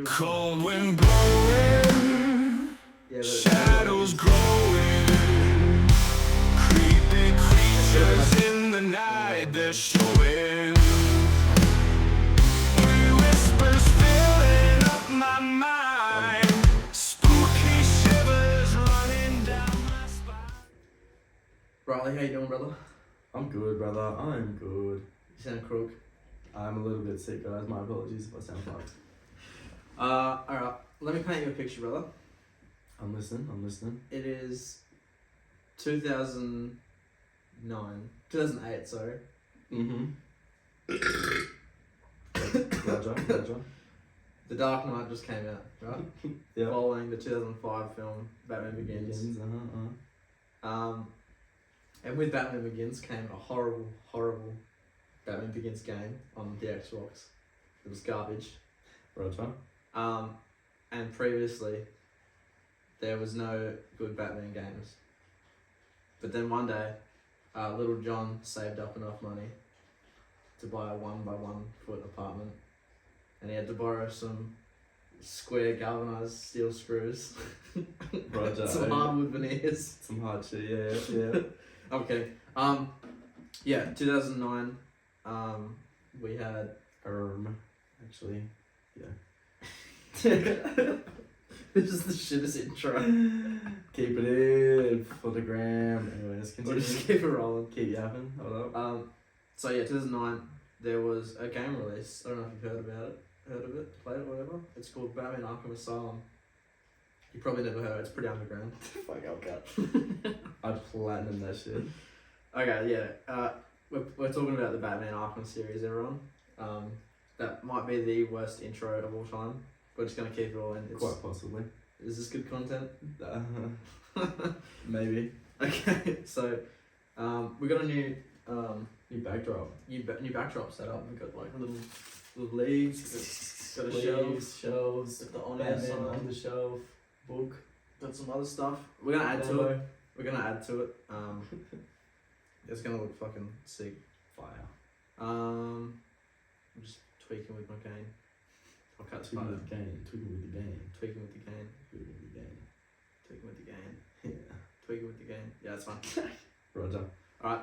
Cold wind blowing, shadows growing, creepy creatures in the night they're showing. Whispers filling up my mind, spooky shivers running down my spine. Riley, how you doing, brother? I'm good, brother. I'm good. You sound crook. I'm a little bit sick, guys. My apologies if I sound fucked. Alright, let me paint you a picture, brother. I'm listening. It is 2008, sorry. Mm-hmm. Roger. The Dark Knight just came out, right? Yeah. Following the 2005 film Batman Begins. And with Batman Begins came a horrible Batman Begins game on the Xbox. It was garbage. Roger. And previously, there was no good Batman games. But then one day, little John saved up enough money to buy a 1x1 foot apartment, and he had to borrow some square galvanized steel screws, Roger. some hardwood veneers. Some hard shit, yeah. Okay. 2009. We had Actually, yeah. This is the shittest intro. Keep it in for the gram. Anyways, We'll continue. just keep it rolling. Keep yapping. Hold up. 2009, there was a game release. I don't know if you've heard of it, played it, whatever. It's called Batman Arkham Asylum. You probably never heard of it. It's pretty underground. Fuck, I'll cut. I platinum that shit. Okay, yeah. We're talking about the Batman Arkham series, everyone. That might be the worst intro of all time. We're just gonna keep it all in. Quite possibly. Is this good content? Maybe. Okay, so we got a new New backdrop. new backdrop set up. We got like little leaves. Got a Shelves. Got the on Batman on the shelf. Book. Got some other stuff. We're gonna add to it. It's gonna look fucking sick. Fire. I'm just tweaking with my cane. I'll cut this part out. Tweaking with the game. Tweaking with the cane. Yeah. Tweaking with the game. Yeah, that's fine. Roger. Alright,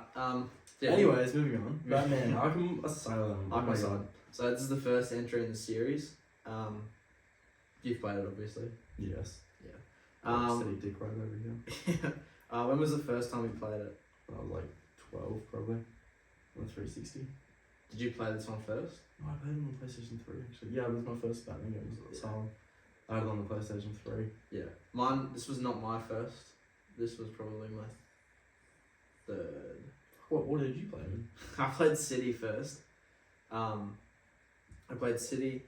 yeah. Anyways, moving on. Batman Arkham Asylum. Arkham Asylum. So this is the first entry in the series. You've played it, obviously. Yes. Yeah. Steady dick right over here. When was the first time you played it? When I was like 12, probably. On 360. Did you play this one first? Oh, I played it on PlayStation 3, actually. Yeah, it was my first Batman game. Was Asylum. I had it on the PlayStation 3. Yeah. This was not my first. This was probably my third. What did you play in? I played City first. I played City,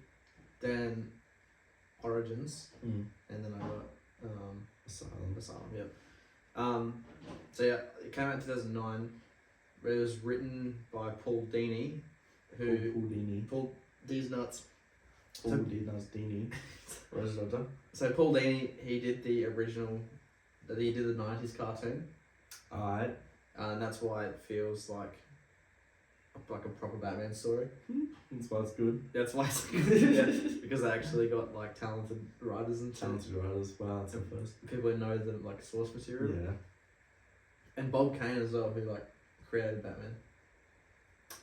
then Origins, and then I got Asylum. Yep. So yeah, it came out in 2009. It was written by Paul Dini, Paul these nuts. Paul Dini. So Paul Dini, he did the original. He did the 90s cartoon. Alright. And that's why it feels like a proper Batman story. That's why it's good. That's why it's good. Yeah, because they actually got like talented writers and Talented writers. Wow, that's the first. people who know the like source material. Yeah. And Bob Kane as well, who like created Batman.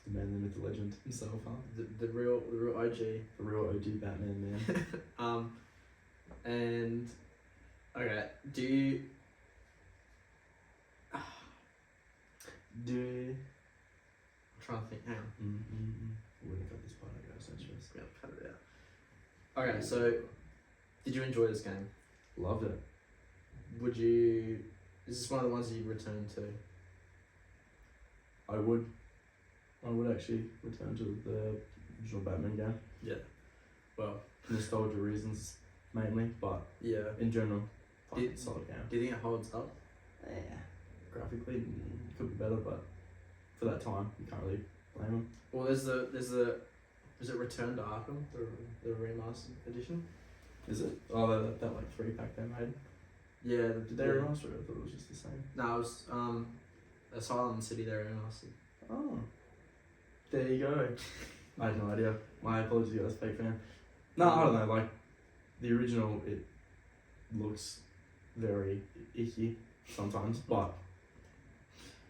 The man, the myth, the legend himself, huh? The real OG. The real OG Batman man. And okay, do you? I'm trying to think. Hang on. We're gonna cut this part out, guys. Don't stress. Yeah, cut it out. Okay, so did you enjoy this game? Loved it. Would you? Is this one of the ones that you'd return to? I would actually return to the original Batman game. Yeah. Well, Nostalgia reasons mainly, but yeah. in general, Did- solid game. Do you think it holds up? Yeah. Graphically, could be better, but for that time, you can't really blame them. Well, there's the is it Return to Arkham, the remastered edition? Is it? Oh, that like 3-pack they made. Yeah. Did they remaster it? I thought it was just the same. No, it was Asylum City they remastered. Oh. There you go. I had no idea. My apologies, guys, fake fan. No, I don't know, like, the original, it looks very icky sometimes, but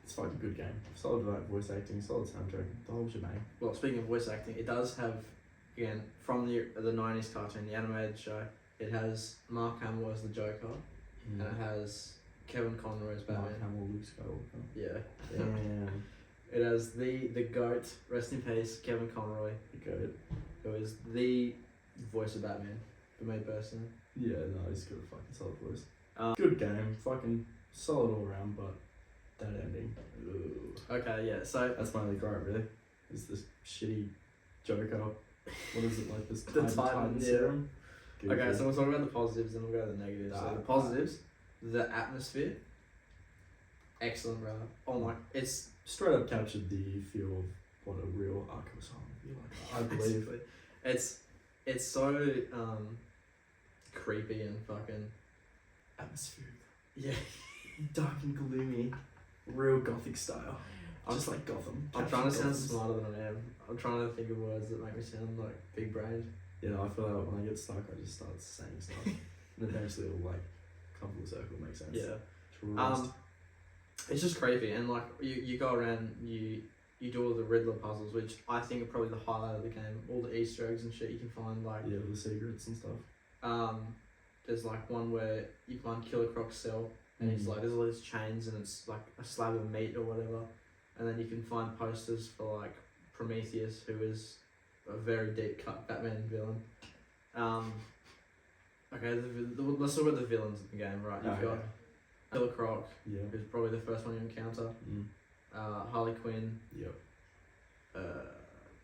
it's a fucking good game. Solid voice acting, solid soundtrack, the whole shebang. Well, speaking of voice acting, it does have, again, from the 90s cartoon, the animated show, it has Mark Hamill as the Joker, and it has Kevin Conroy as Batman. Mark Hamill, Luke Skywalker. Yeah. Damn. It has the GOAT, rest in peace, Kevin Conroy, The goat. who is the voice of Batman, for me personally. Yeah, no, he's got a fucking solid voice. Um, Good game, fucking solid all around, but that ending. Ooh. Okay, yeah, so That's my only gripe, really. Is this shitty Joker. What is it, like this The Titan Titan, yeah. serum? okay, so we'll talk about the positives and we'll go to the negatives. So the positives, the atmosphere, excellent, brother. Oh my, it's Straight up captured the feel of what a real Arkham Asylum would be like. I believe. it's so creepy and fucking Atmospheric. yeah. Dark and gloomy. Real gothic style. Just like Gotham. I'm trying to sound Gotham's- smarter than I am. I'm trying to think of words that make me sound like big brained. You know, I feel like when I get stuck, I just start saying stuff. And eventually it'll like come full circle, make sense. Yeah. Trust. It's just creepy, and like you go around, you do all the Riddler puzzles, which I think are probably the highlight of the game. All the Easter eggs and shit you can find, like Yeah, the secrets and stuff. there's like one where you find Killer Croc's cell, and he's like, there's all these chains, and it's like a slab of meat or whatever, and then you can find posters for like Prometheus, who is a very deep cut Batman villain. Okay, let's talk about the villains in the game, right? You've got Killer Croc, Yeah. who's probably the first one you encounter. Mm. Harley Quinn, Yep.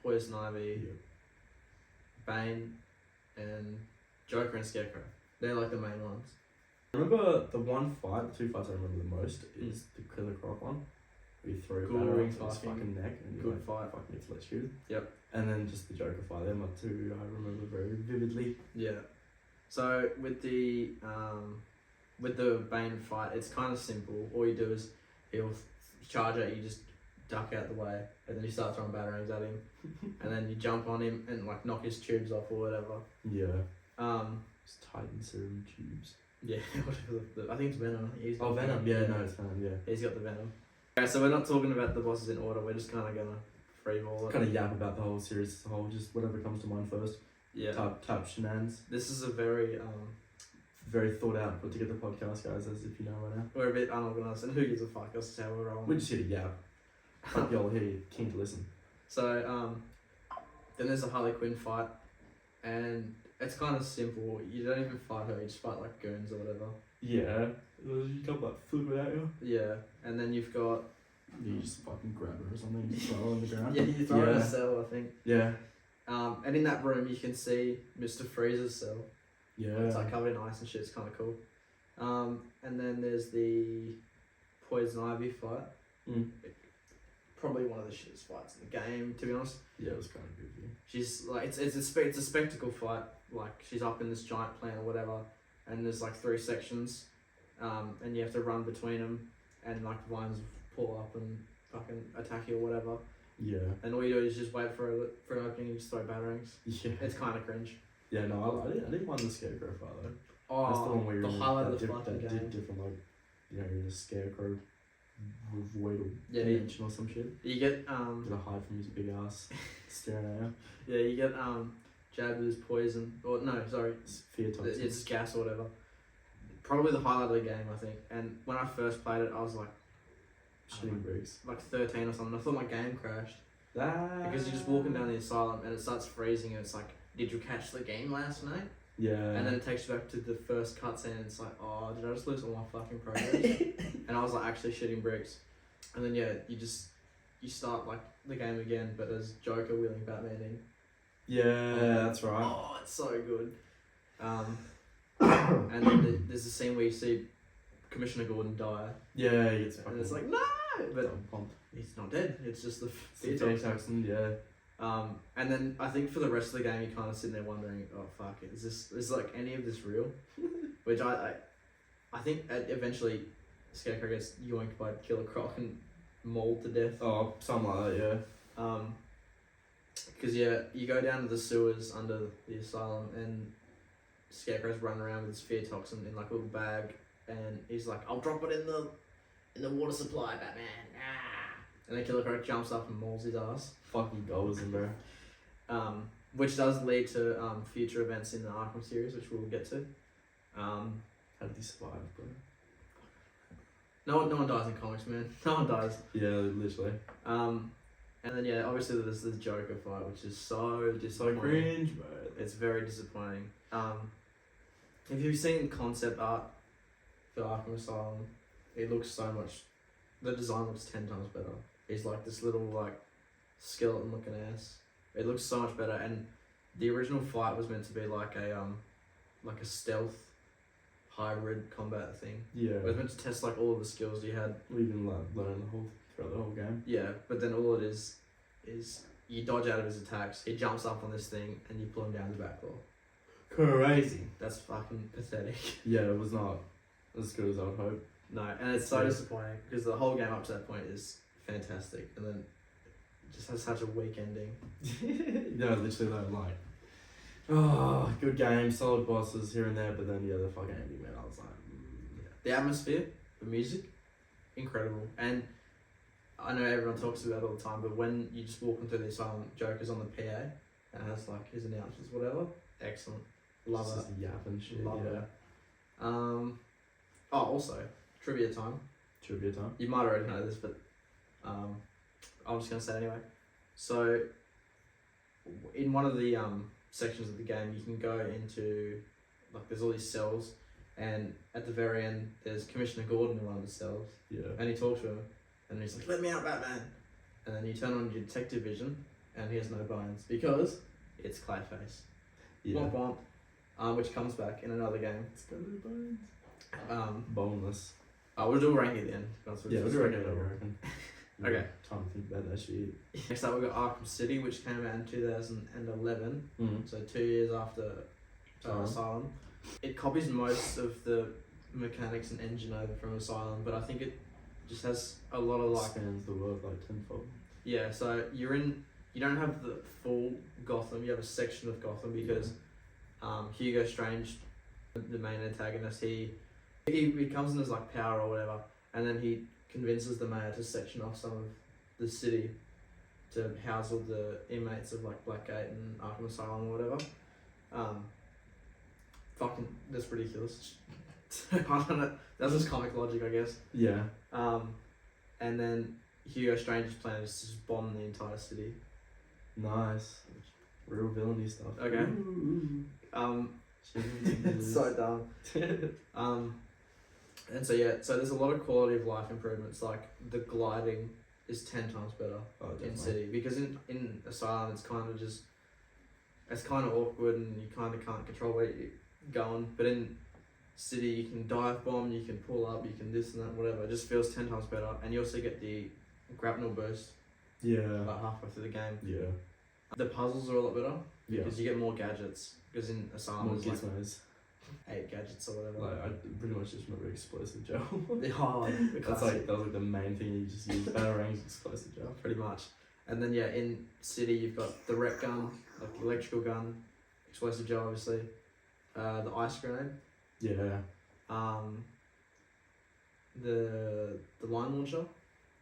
Poison Ivy, Yep. Bane, and Joker and Scarecrow. They're like the main ones. Remember the one fight, the two fights I remember the most is the Killer Croc one. Where you throw a Cool, batter off his fucking fucking neck and good you like, fight. fucking gets electrocuted. Yep. And then just the Joker fight. They're my two I remember very vividly. Yeah. So with the Bane fight, it's kind of simple. All you do is he'll charge at you, just duck out the way, and then you start throwing batarangs at him, and then you jump on him and like knock his tubes off or whatever. Yeah. It's Titan serum tubes. Yeah, whatever. I think it's Venom. He's got Venom. Yeah, no, it's Venom. Yeah. He's got the Venom. Okay, so we're not talking about the bosses in order. We're just kind of gonna freeball it. Kind of yap about the whole series as a whole, just whatever comes to mind first. Yeah. Type shenanigans. This is a very Very thought out, put together podcast, guys, as if you know right now. we're a bit unorganized, and who gives a fuck? That's just how we're rolling. We're just here to yap. Hope y'all here keen to listen. So then there's a Harley Quinn fight, and it's kind of simple. You don't even fight her. You just fight like goons or whatever. Yeah. You can't like flip it at you. Yeah, and then you've got You just fucking grab her or something and just throw her on the ground. yeah, you throw her in a cell, I think. Yeah. And in that room you can see Mr. Freeze's cell. Yeah. It's like covered in ice and shit. It's kind of cool. And then there's the Poison Ivy fight. Mm. Probably one of the shittest fights in the game, to be honest. Yeah, it was kind of goofy. She's like, it's a spectacle fight. Like she's up in this giant plane or whatever, and there's like 3 sections, and you have to run between them, and like vines pull up and fucking attack you or whatever. Yeah. And all you do is just wait for an opening and just throw batarangs. Yeah. It's kind of cringe. Yeah, no, I didn't mind the Scarecrow fight though. Oh, That's the one where you're the in highlight that of the diff- fucking that game. different like, you know, you're in a Scarecrow void or Yeah, dimension or some shit. You get Gotta hide from his big ass staring at you. yeah, you get jabbed with his poison, or no, sorry, It's fear toxin. it's gas or whatever. Probably the highlight of the game, I think. And when I first played it, I was like Shitting bricks. like 13 or something. I thought my game crashed That. because you're just walking down the asylum and it starts freezing and it's like, did you catch the game last night? Yeah. And then it takes you back to the first cutscene and it's like, oh, did I just lose all my fucking progress? And I was like actually shitting bricks. And then yeah, you start like the game again, but as Joker wheeling Batman in. Yeah, that's right. Oh, it's so good. And then there's a scene where you see Commissioner Gordon die, Yeah, he gets and fucking. it's like no, but pumped. he's not dead. It's just the Fear fear toxin, yeah. And then I think for the rest of the game, you're kind of sitting there wondering, oh fuck, is like any of this real? Which I think eventually Scarecrow gets yoinked by Killer Croc and mauled to death. Oh, something like that, yeah. Because yeah, you go down to the sewers under the asylum and Scarecrow's running around with his fear toxin in like a little bag, and he's like, "I'll drop it in the water supply, Batman." Ah! And then Killer Croc jumps up and mauls his ass. Fucking goals in bro. Which does lead to future events in the Arkham series, which we'll get to. How did he survive, bro? No one dies in comics, man. No one dies. Yeah, literally. And then yeah, obviously there's the Joker fight, which is so disappointing. So cringe, bro. It's very disappointing. If you've seen concept art for Arkham Asylum, it looks so much. The design looks 10 times better. He's like this little like skeleton looking ass. It looks so much better, and the original fight was meant to be like a stealth hybrid combat thing. Yeah. It was meant to test like all of the skills you had. We even like learn throughout the whole game. Yeah, but then all it is you dodge out of his attacks. He jumps up on this thing and you pull him down the back door. Crazy. That's fucking pathetic. Yeah, it was not as good as I would hope. No, and it's so Yeah. disappointing because the whole game up to that point is fantastic, and then it just has such a weak ending. No, literally though, like, oh, good game, solid bosses here and there, but then yeah, the fucking ending, man, I was like, yeah. The atmosphere, the music, incredible. And I know everyone talks about it all the time, but when you just walk into the asylum, Joker's on the PA and has like his announcements, whatever. Excellent. Love It's it. just yapping shit. Love yeah. it. Oh, also, trivia time. Trivia time. You might already know this, but I'm just going to say it anyway. So, in one of the sections of the game, you can go into, like, there's all these cells, and at the very end, there's Commissioner Gordon in one of the cells, Yeah. and he talks to him, and he's like, "Let me out, Batman!" And then you turn on your detective vision, and he has no bones, because it's Clayface. Yeah. Womp womp. Which comes back in another game. It's got no bones. Boneless. Boneless. We'll do a ranking at the end. Yeah, we'll do it again, I reckon. Okay. Time to think about that shit. Next up, we've got Arkham City, which came out in 2011, Mm. so 2 years after Asylum. Asylum. It copies most of the mechanics and engine over from Asylum, but I think it just has a lot of like, Spans the world like tenfold. yeah, so you don't have the full Gotham, you have a section of Gotham because Hugo Strange, the main antagonist, he comes in as like power or whatever, and then he convinces the mayor to section off some of the city to house all the inmates of like Blackgate and Arkham Asylum or whatever. Fucking, that's ridiculous. I don't know. That's just comic logic, I guess. Yeah. And then Hugo Strange's plan is to just bomb the entire city. Nice. Real villainy stuff. Okay. Ooh. It's so dumb. And so yeah, so there's a lot of quality of life improvements. Like the gliding is 10 times better Oh, in definitely. City, because in Asylum it's kind of awkward and you kind of can't control where you're going. But in City you can dive bomb, you can pull up, you can this and that, whatever. It just feels 10 times better, and you also get the grapnel burst Yeah. about halfway through the game. Yeah. The puzzles are a lot better Yeah. because you get more gadgets. Because in Asylum More there's like gizmos. 8 gadgets or whatever. Like, I pretty much just remember explosive gel. Oh, the That's classic. that was like the main thing you just use. Batarangs, explosive gel. Pretty much. And then yeah, in City you've got the rec gun, like the electrical gun, explosive gel obviously, the ice grenade, Yeah. the line launcher.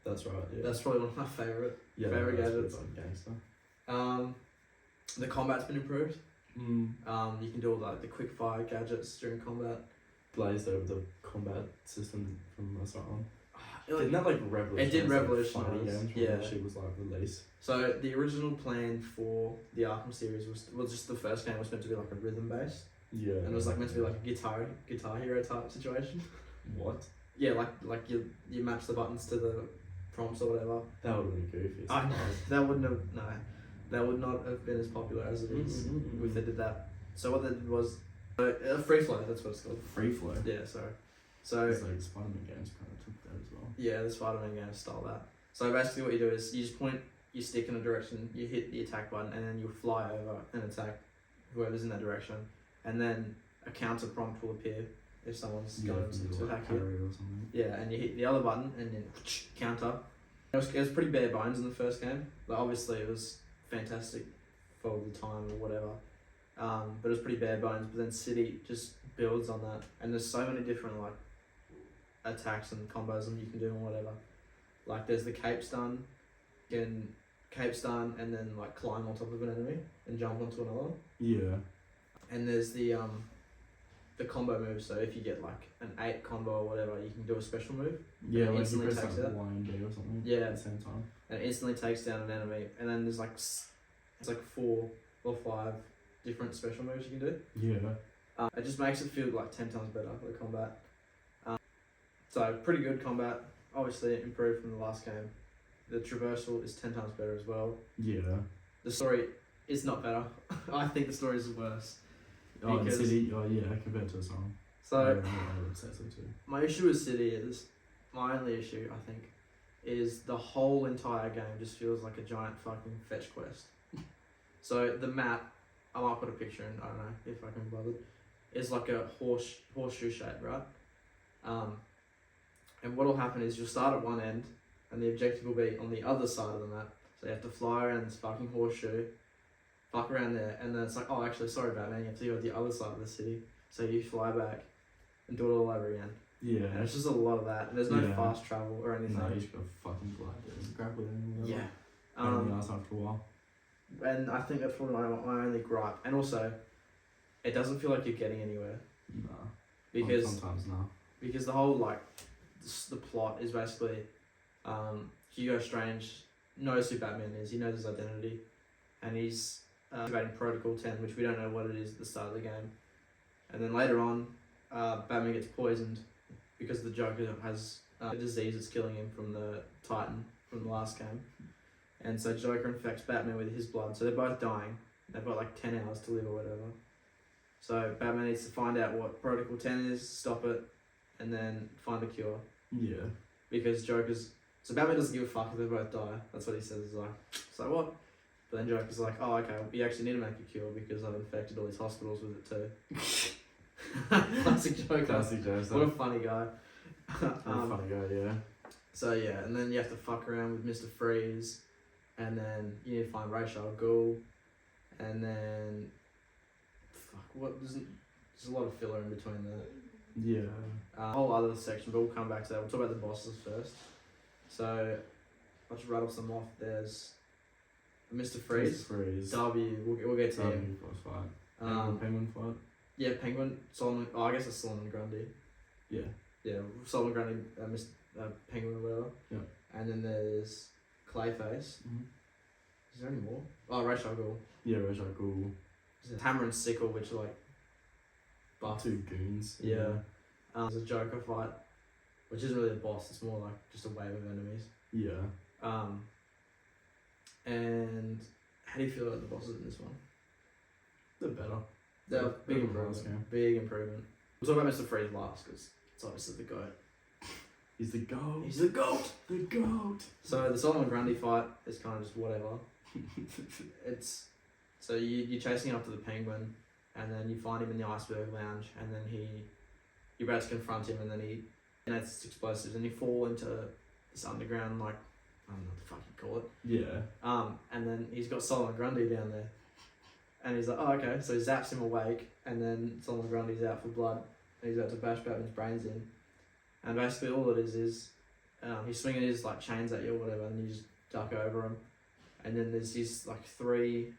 That's right. Yeah. That's probably one of my favourite. yeah, favorite that's gadgets. Like gangster. The combat's been improved. Mm. You can do all like the quick fire gadgets during combat. Blazed over the combat system from Asylum. Like, Didn't that like revolutionise? It did like, revolutionise, fighting games when yeah. that shit was like released. so the original plan for the Arkham series was just the first game was meant to be like a rhythm based, Yeah. and it was like meant to be like a guitar hero type situation. What? Yeah, like you match the buttons to the prompts or whatever. That would have been goofy. I know that would not have been as popular as it is Mm-hmm. if they did that. So what they did was free flow. That's what it's called. Free flow. Yeah, sorry. So It's like Spider-Man games kind of took that as well. yeah, the Spider-Man game stole that. So basically, what you do is you just point your stick in a direction, you hit the attack button, and then you fly over and attack whoever's in that direction, and then a counter prompt will appear if someone's going to attack you. Parry or something. Yeah, and you hit the other button and then counter. It was pretty bare bones in the first game. Like obviously it was fantastic for the time or whatever. but it was pretty bare bones. But then City just builds on that, and there's so many different like attacks and combos and you can do and whatever. Like there's the cape stun, you can cape stun and then like climb on top of an enemy and jump onto another one. Yeah. And there's the combo move. So if you get like an 8 combo or whatever, you can do a special move. Yeah, like you instantly press takes like it. Y and D or something. Yeah. At the same time. And it instantly takes down an enemy. And then there's like it's like 4 or 5 different special moves you can do. Yeah. It just makes it feel like 10 times better for the combat. So pretty good combat. Obviously improved from the last game. The traversal is 10 times better as well. Yeah. The story is not better. I think the story is worse. Oh, and Because- City. Oh, yeah, compared to the song. So I would say so too. my issue with City is, my only issue I think, is the whole entire game just feels like a giant fucking fetch quest. So the map, I might put a picture in, I don't know if I can bother, is like a horseshoe shape, right? And what'll happen is you'll start at one end and the objective will be on the other side of the map. So you have to fly around this fucking horseshoe, fuck around there, and then it's like, oh actually sorry Batman, you have to go to the other side of the city. So you fly back and do it all over again. Yeah. And it's just a lot of that. And there's no Yeah. fast travel or anything. No, you just gotta fucking glide there and grab with it. Yeah. And after a while. And I think that's probably my only gripe. And also, it doesn't feel like you're getting anywhere. Nah. Because Sometimes, nah. because the whole like the plot is basically Hugo Strange knows who Batman is. He knows his identity, and he's activating Protocol 10, which we don't know what it is at the start of the game. And then later on, Batman gets poisoned because the Joker has a disease that's killing him from the Titan from the last game. And so Joker infects Batman with his blood, so they're both dying. They've got like 10 hours to live or whatever. So Batman needs to find out what Protocol 10 is, stop it, and then find a cure. Yeah. Because so Batman doesn't give a fuck if they both die. That's what he says. He's like, so what? But then Joker's like, oh okay, we actually need to make a cure because I've infected all these hospitals with it too. Classic Joker. Classic Joker. What a funny guy. Funny guy, yeah. So yeah, and then you have to fuck around with Mr. Freeze, and then you need to find Ra's al Ghul, and then there's a lot of filler in between that. Yeah. A whole other section, but we'll come back to that. We'll talk about the bosses first. So I'll just rattle some off. There's Mr. Freeze. W. We'll get to him. Fight. Penguin fight. Yeah, Penguin. Solomon. Oh, I guess it's Solomon Grundy. Yeah. Yeah, Solomon Grundy. Penguin or whatever. Yeah. And then there's Clayface. Mm-hmm. Is there any more? Oh, Ra's al Ghul. Yeah, Ra's al Ghul. There's Hammer and Sickle, which are like buff. 2 goons. Yeah. There's a Joker fight, which isn't really a boss. It's more like just a wave of enemies. Yeah. And how do you feel about the bosses in this one? They're better. They're big Better than last improvement. Big improvement. We'll talk about Mr. Freeze last because it's obviously the GOAT. He's the GOAT. He's the GOAT! The GOAT! So the Solomon Grundy fight is kind of just whatever. It's so you're chasing after the Penguin, and then you find him in the Iceberg Lounge, and then you're about to confront him, and then he detonates explosives, and you fall into this underground, like, I don't know what the fuck you call it. Yeah. And then he's got Solomon Grundy down there, and he's like, oh okay, so he zaps him awake, and then Solomon Grundy's out for blood, and he's about to bash Batman's brains in, and basically all it is he's swinging his like chains at you or whatever, and you just duck over him, and then there's these like 3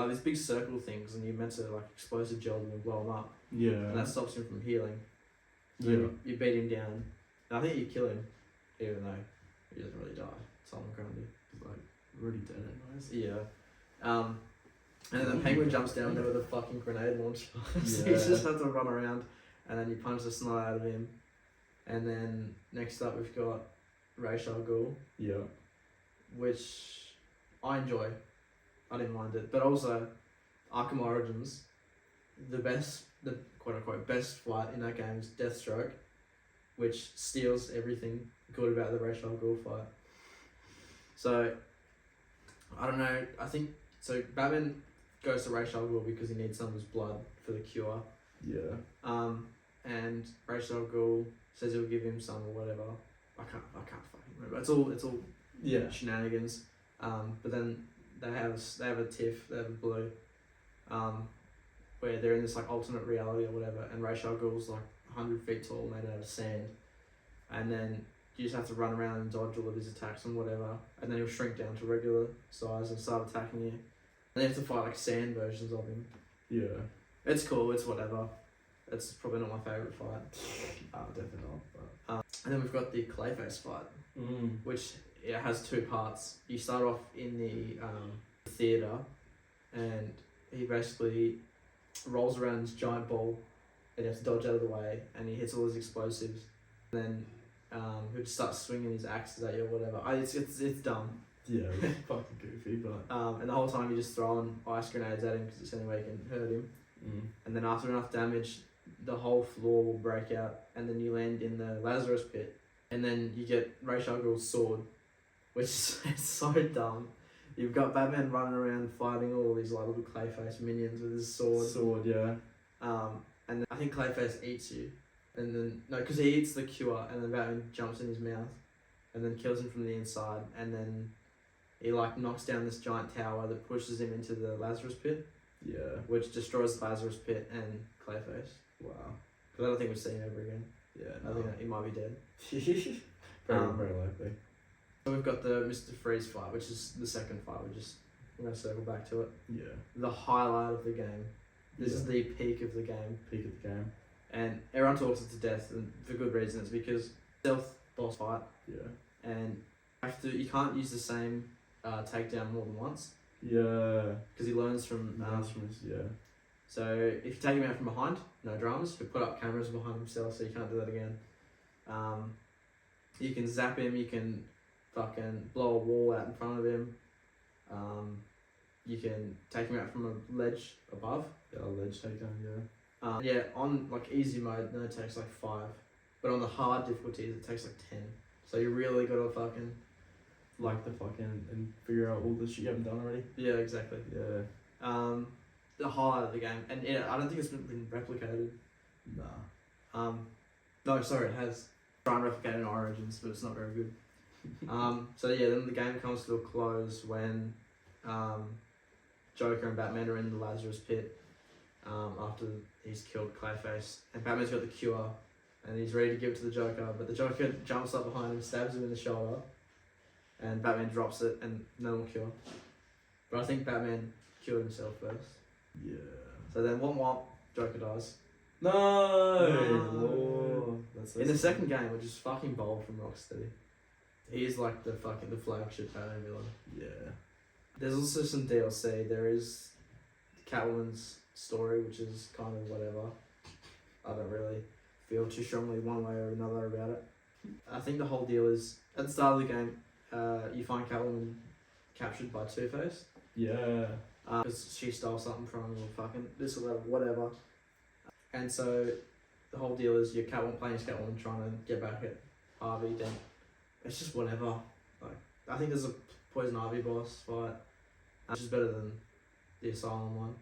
these big circle things, and you're meant to like explosive gel them and blow them up, Yeah. and that stops him from healing. So Yeah. you beat him down, and I think you kill him, even though he doesn't really die. Solomon Grundy. He's like already dead anyways. Yeah. And then the Penguin jumps down there with a fucking grenade launcher. So Yeah. you just have to run around, and then you punch the snot out of him. And then next up we've got Ra's al Ghul, Yeah. which I enjoy. I didn't mind it. But also, Arkham Origins, the quote unquote best fight in that game is Deathstroke, which steals everything good about the Ra's al Ghul fight. So, I don't know, I think, so Batman goes to Ra's al Ghul because he needs some of his blood for the cure. Yeah. And Ra's al Ghul says he'll give him some or whatever. I can't fucking remember. It's all Yeah. shenanigans. But then they have a tiff, they have a blue. where they're in this like alternate reality or whatever, and Ra's al Ghul's like 100 feet tall, made out of sand, and then you just have to run around and dodge all of his attacks and whatever, and then he'll shrink down to regular size and start attacking you. And you have to fight like sand versions of him. Yeah. It's cool. It's whatever. It's probably not my favourite fight. Definitely not. And then we've got the Clayface fight, which it has two parts. You start off in the theatre, and he basically rolls around this giant ball, and you have to dodge out of the way, and he hits all his explosives. And then he'll just start swinging his axes at you or whatever. It's dumb. Yeah, it's fucking goofy, but... And the whole time you're just throwing ice grenades at him because it's the only way you can hurt him. And then after enough damage, the whole floor will break out, and then you land in the Lazarus pit, and then you get Ra's al Ghul's sword, which is so dumb. You've got Batman running around fighting all these like little Clayface minions with his sword. Yeah. And then I think Clayface eats you, and then no, because he eats the cure, and then Batman jumps in his mouth, and then kills him from the inside, and then he like knocks down this giant tower that pushes him into the Lazarus pit. Yeah. Which destroys the Lazarus pit and Clayface. Wow. Because I don't think we've seen him ever again. Yeah, I think he might be dead. very likely. So we've got the Mr. Freeze fight, which is the second fight. We're going to circle back to it. Yeah. The highlight of the game. This is the peak of the game. Peak of the game. And everyone talks it to death, and for good reason. It's because stealth boss fight. Yeah. And you can't use the same takedown more than once. Yeah. Because he learns from... yeah. So if you take him out from behind, no dramas. You put up cameras behind himself, so you can't do that again. You can zap him. You can fucking blow a wall out in front of him. You can take him out from a ledge above. Yeah, a ledge takedown. Yeah. Yeah, on like easy mode, then it takes like 5, but on the hard difficulties, it takes like 10. So you really gotta fucking like the fucking and figure out all the shit you haven't done already. Yeah, exactly. Yeah. The highlight of the game, and I don't think it's been replicated. Nah. No, sorry, it has. Trying to replicate in Origins, but it's not very good. So yeah, then the game comes to a close when Joker and Batman are in the Lazarus pit after he's killed Clayface, and Batman's got the cure, and he's ready to give it to the Joker, but the Joker jumps up behind him, stabs him in the shoulder, and Batman drops it, and no more cure. But I think Batman cured himself first. Yeah. So then, womp, Joker dies. No. Oh, that's so in the sad. second game, which is fucking bold from Rocksteady. He is like the flagship Batman villain. Yeah. There's also some DLC. There is Catwoman's story, which is kind of whatever. I don't really feel too strongly one way or another about it. I think the whole deal is, at the start of the game, you find Catwoman captured by Two-Face. Yeah. Because she stole something from him or fucking this or that, whatever. And so the whole deal is you're playing as Catwoman trying to get back at Harvey Dent. It's just whatever. Like, I think there's a Poison Ivy boss fight, which is better than the Asylum one.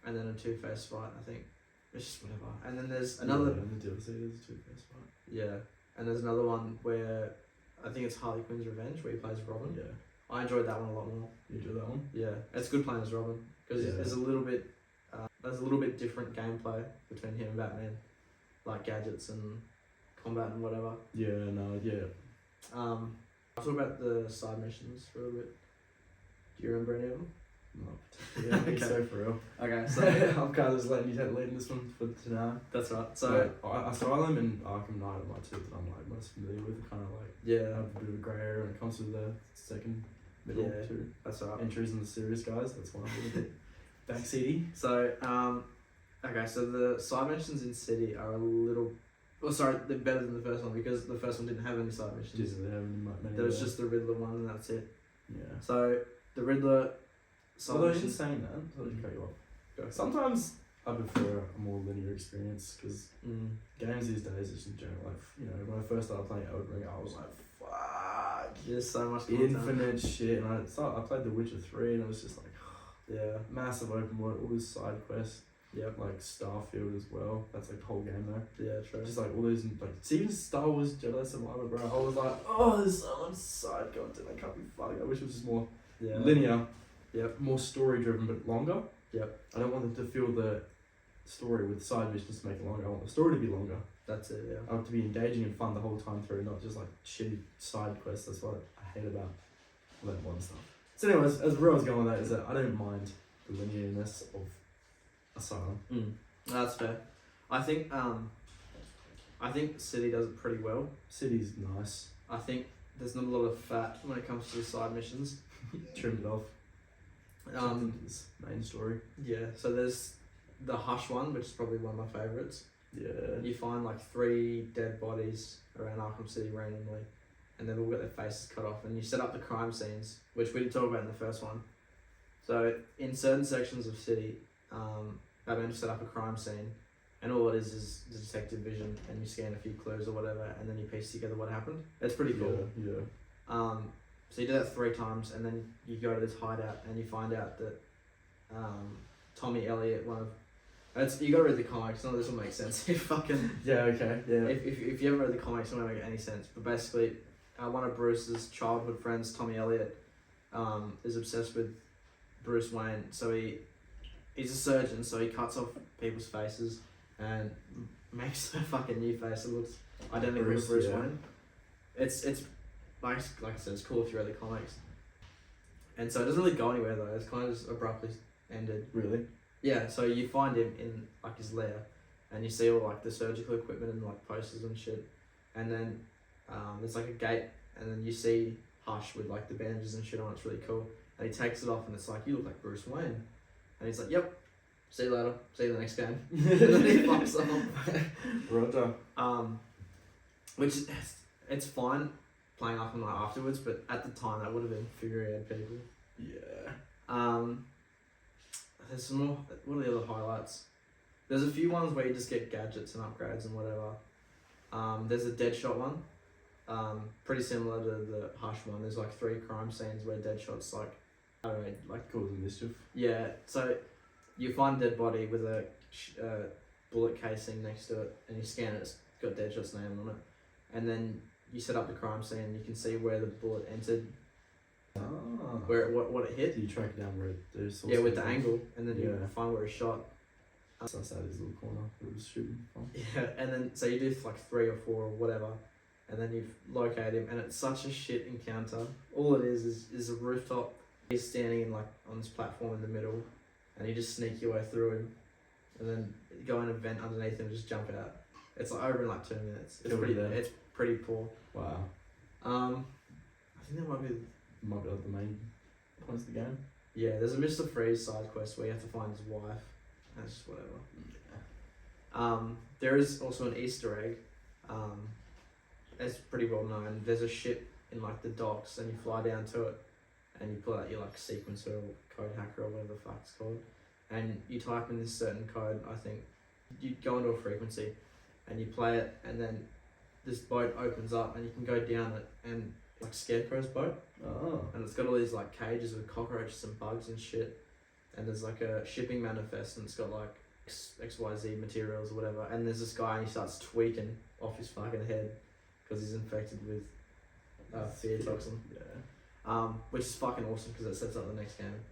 And then a Two-Face fight, I think. It's just whatever. And then there's another... Yeah, in the DLC there's a Two-Face fight. Yeah. And there's another one where I think it's Harley Quinn's Revenge, where he plays Robin. Yeah. I enjoyed that one a lot more. You do that one? Yeah, it's good playing as Robin because there's a little bit different gameplay between him and Batman, like gadgets and combat and whatever. Yeah, no, yeah. I'll talk about the side missions for a little bit. Do you remember any of them? No. Yeah, I think so for real. Okay, so I'm kind of just letting you take lead in this one for tonight. that's right. So Asylum and Arkham Knight are my two that I'm like most familiar with. Kind of like yeah, have a bit of a grey area when it comes to the second middle two that's right. entries and the serious guys. That's one I'm a bit backseaty. So okay, so the side missions in City are a little. Well, sorry, they're better than the first one because the first one didn't have any side missions. Didn't have many There was just the Riddler one, and that's it. yeah. So the Riddler side Although in missions. saying that, I'll just cut you off. Go. Sometimes I prefer a more linear experience because Mm. games these days, just in general, like when I first started playing Elden Ring, I was like, fuck, There's so much content. infinite shit. And I played The Witcher 3, and it was just like Yeah. massive open world, all these side quests, Yep. like Starfield as well. That's like the whole game though. Yeah. True. Just like all these, like see, even Star Wars Jedi Survivor, bro. I was like, oh, there's so much side content. I can't be fucking. I wish it was just more Yeah. linear. Yep. More story driven, but longer. Yep. I don't want them to fill the story with side missions to make it longer. I want the story to be longer. That's it. Yeah. I want it to be engaging and fun the whole time through, not just like shitty side quests. That's what I hate about all that modern stuff. So, anyways, as where I was going with that is that I don't mind the linearness of Asylum. That's fair. I think City does it pretty well. City's nice. I think there's not a lot of fat when it comes to the side missions. Trimmed it off. This main story. Yeah. So there's the Hush one, which is probably one of my favourites. Yeah. You find like 3 dead bodies around Arkham City randomly, and they've all got their faces cut off, and you set up the crime scenes, which we didn't talk about in the first one. So in certain sections of City, Batman just set up a crime scene, and all it is the detective vision, and you scan a few clues or whatever, and then you piece together what happened. It's pretty cool. Yeah. So you do that 3 times, and then you go to this hideout, and you find out that Tommy Elliott, you gotta read the comics. None of this will make sense. If fucking Yeah. Okay. Yeah. if you haven't read the comics, it won't make any sense. But basically, one of Bruce's childhood friends, Tommy Elliott, is obsessed with Bruce Wayne. So he's a surgeon. So he cuts off people's faces and makes a fucking new face that looks identical to Bruce Wayne. It's like I said, it's cool if you read the comics. And so it doesn't really go anywhere though. It's kind of just abruptly ended. Really? Yeah, so you find him in like his lair, and you see all like the surgical equipment and like posters and shit, and then there's like a gate, and then you see Hush with like the bandages and shit on. It's really cool, and he takes it off, and it's like, you look like Bruce Wayne, and he's like, yep, see you later, see you in the next game, and then he fucks off. Roger. Which it's fine playing Arkham Knight afterwards, but at the time that would have infuriated people. Yeah. There's some more. What are the other highlights? There's a few ones where you just get gadgets and upgrades and whatever. There's a Deadshot one. Pretty similar to the Hush one. There's like 3 crime scenes where Deadshot's like, I don't know, like causing mischief. Yeah. So you find a dead body with a bullet casing next to it, and you scan it. It's got Deadshot's name on it, and then you set up the crime scene. And you can see where the bullet entered. Where what it hit. You track down where there's. Yeah, with the angle, and then you find where he shot. So that's out his little corner that was shooting from. Yeah, and then so you do like 3 or 4 or whatever, and then you locate him, and it's such a shit encounter. All it is a rooftop. He's standing in like on this platform in the middle, and you just sneak your way through him, and then go in a vent underneath him and just jump out. It's like over in like 2 minutes. It's pretty poor. Wow. I think that might be like the main points of the game. Yeah, there's a Mr. Freeze side quest where you have to find his wife. That's just whatever. Yeah. There is also an Easter egg. It's pretty well known. There's a ship in like the docks, and you fly down to it, and you pull out your like sequencer or code hacker or whatever the fuck it's called, and you type in this certain code. I think you go into a frequency, and you play it, and then this boat opens up, and you can go down it, and like Scarecrow's boat. Oh. And it's got all these like cages with cockroaches and bugs and shit. And there's like a shipping manifest, and it's got like XYZ materials or whatever. And there's this guy, and he starts tweaking off his fucking head because he's infected with fear toxin. Yeah. Which is fucking awesome because it sets up the next game.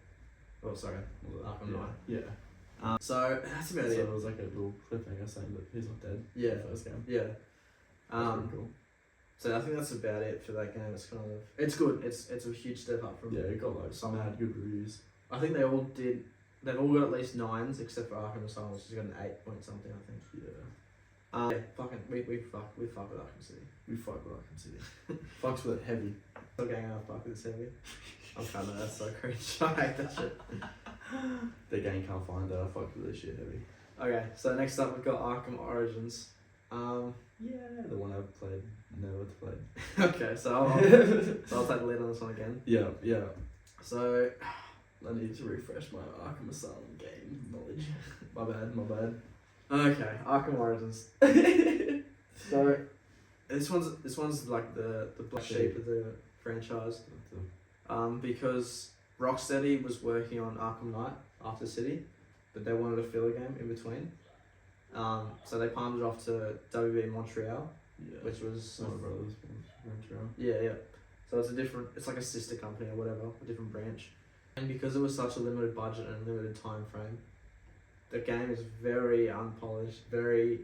Oh, sorry, Arkham Knight. Yeah. So that's about it. So it was like a little cliffhanger saying that he's not dead. Yeah. In the first game. Yeah. That's pretty cool. So I think that's about it for that game. It's good. It's a huge step up from. Yeah, it got like some mad good reviews. I think they've all got at least 9s except for Arkham Asylum, which has got an 8 point something, I think. Yeah. Yeah, fucking we fuck with Arkham City. We fuck with Arkham City. Fucks with it heavy. Still going out fuck with this heavy. I'm kind of that's so cringe. I hate that shit. The game can't find that. I fuck with this shit heavy. Okay, so next up we've got Arkham Origins. Yeah, the one I've played, never played. Okay, so I'll take the lead on this one again. Yeah. So I need to refresh my Arkham Asylum game knowledge. My bad. Okay, Arkham Origins. So this one's like the black sheep of the franchise. Because Rocksteady was working on Arkham Knight after City, but they wanted a filler game in between. So they palmed it off to WB Montreal, which was Warner Brothers Montreal. Yeah. So it's like a sister company or whatever, a different branch. And because it was such a limited budget and limited time frame, the game is very unpolished, very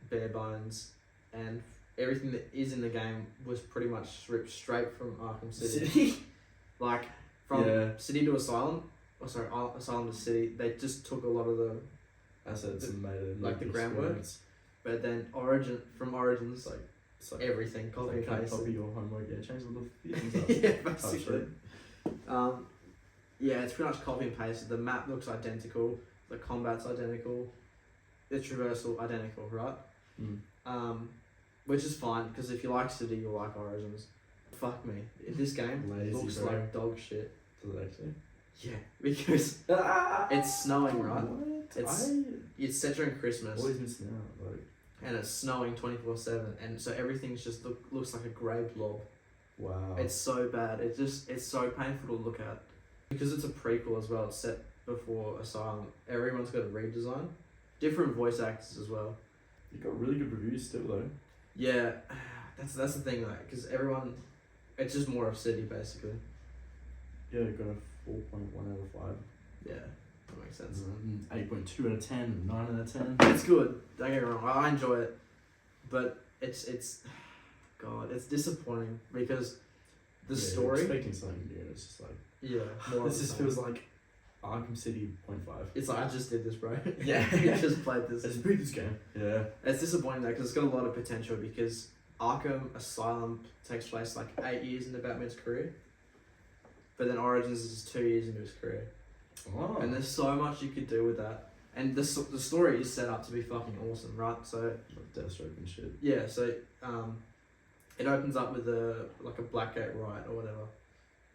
bare bones, and everything that is in the game was pretty much ripped straight from Arkham City. Like, from City to Asylum, Asylum to City, they just took a lot of the assets and made it like the groundwork. But then Origins, like, it's like everything, copy and paste. Copy your homework, change all the things up. Yeah, basically. Yeah, it's pretty much copy and paste. The map looks identical, the combat's identical, the traversal identical, right? Which is fine, because if you like City, you'll like Origins. Fuck me, this game looks like dog shit. Does it actually? Yeah, because it's snowing, right? What? It's set during Christmas. Always missing out, like. And it's snowing 24/7, and so everything's just looks like a grey blob. Wow. It's so bad. It's so painful to look at. Because it's a prequel as well, it's set before Asylum. Everyone's got a redesign. Different voice actors as well. You got really good reviews still though. Yeah, that's the thing, like, because everyone, it's just more of City basically. Yeah, got a 4.1 out of 5. Yeah, that makes sense. 8.2 out of 10, 9 out of 10. It's good. Don't get me wrong. I enjoy it, but it's, God, it's disappointing because the story. You're expecting something new. It's just like. Yeah. More This just feels like Arkham City 0.5. It's like, I just did this, bro. Yeah. You just played this. I just beat this game. Yeah. It's disappointing though, because it's got a lot of potential, because Arkham Asylum takes place like 8 years into Batman's career, but then Origins is 2 years into his career. Oh. And there's so much you could do with that. And the story is set up to be fucking awesome, right? So Like Deathstroke and shit. yeah, so it opens up with a Blackgate riot or whatever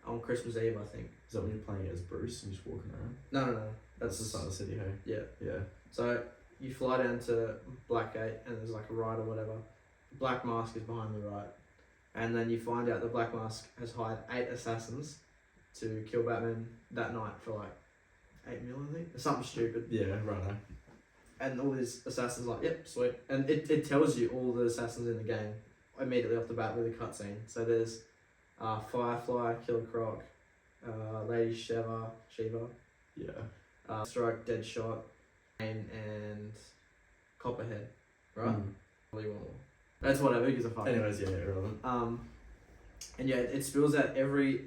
on Christmas Eve, I think. Is that when you're playing as Bruce and just walking around? No. That's the start of the city, hey? Yeah. Yeah. So you fly down to Blackgate and there's like a riot or whatever. Black Mask is behind the riot. And then you find out that Black Mask has hired 8 assassins to kill Batman that night for like 8 mil, I think. Something stupid. Yeah, right. And all these assassins are like, yep, sweet. And it tells you all the assassins in the game immediately off the bat with a cutscene. So there's Firefly, Killer Croc, Lady Shiva, Yeah. Strike, Deadshot, and Copperhead, right? Really want more. That's whatever, who gives a fuck. Anyways, yeah, irrelevant. And yeah, it spills out every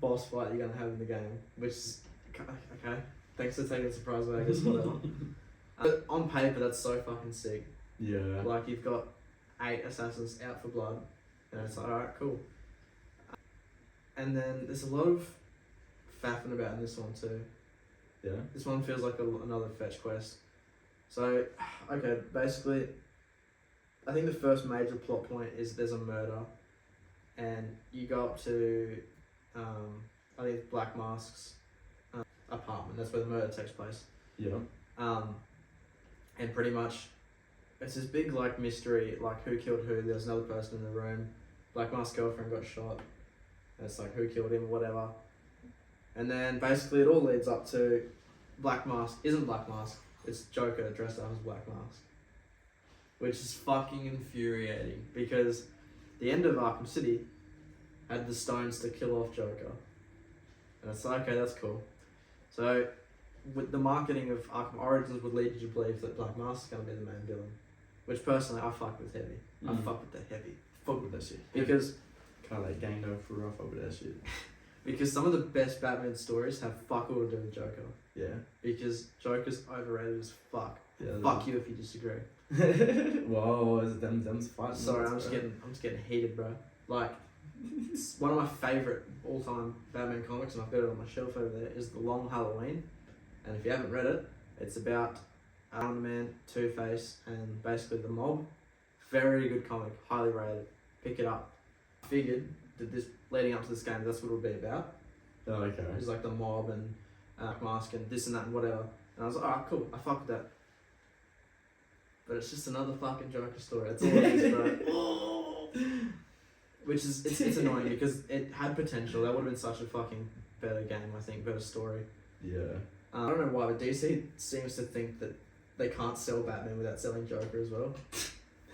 boss fight you're gonna have in the game, which is okay. Thanks for taking the surprise away, I guess. Whatever. But on paper, that's so fucking sick. Yeah. Like, you've got 8 assassins out for blood, and it's like, alright, cool. And then there's a lot of faffing about in this one too. Yeah. This one feels like another fetch quest. So, okay, basically, I think the first major plot point is there's a murder, and you go up to, I think it's Black Mask's apartment. That's where the murder takes place. Yeah. And pretty much, it's this big like mystery, like who killed who. There's another person in the room. Black Mask's girlfriend got shot. And it's like who killed him, whatever. And then basically it all leads up to Black Mask isn't Black Mask. It's Joker dressed up as Black Mask, which is fucking infuriating because the end of Arkham City had the stones to kill off Joker, and it's like, okay, that's cool. So, with the marketing of Arkham Origins would lead you to believe that Black Mask is going to be the main villain, which personally I fuck with heavy. I fuck with the heavy. Fuck with that shit. Because kind of like gang no for rough over that shit. Because some of the best Batman stories have fuck all to do with Joker. Yeah. Because Joker's overrated as fuck. Yeah. Fuck you if you disagree. Whoa, is it them's fighting? Sorry, I'm just getting heated, bro. Like, it's one of my favorite all-time Batman comics, and I've got it on my shelf over there, is The Long Halloween. And if you haven't read it, it's about Wonder Man, Two-Face, and basically the mob. Very good comic, highly rated. Pick it up. I figured that this leading up to this game, that's what it would be about. Oh, okay. It was like the mob and Mask and this and that and whatever. And I was like, alright, cool, I fuck with that. But it's just another fucking Joker story. That's all it is, bro. Which is, it's annoying because it had potential. That would have been such a fucking better game, I think, better story. Yeah. I don't know why, but DC seems to think that they can't sell Batman without selling Joker as well.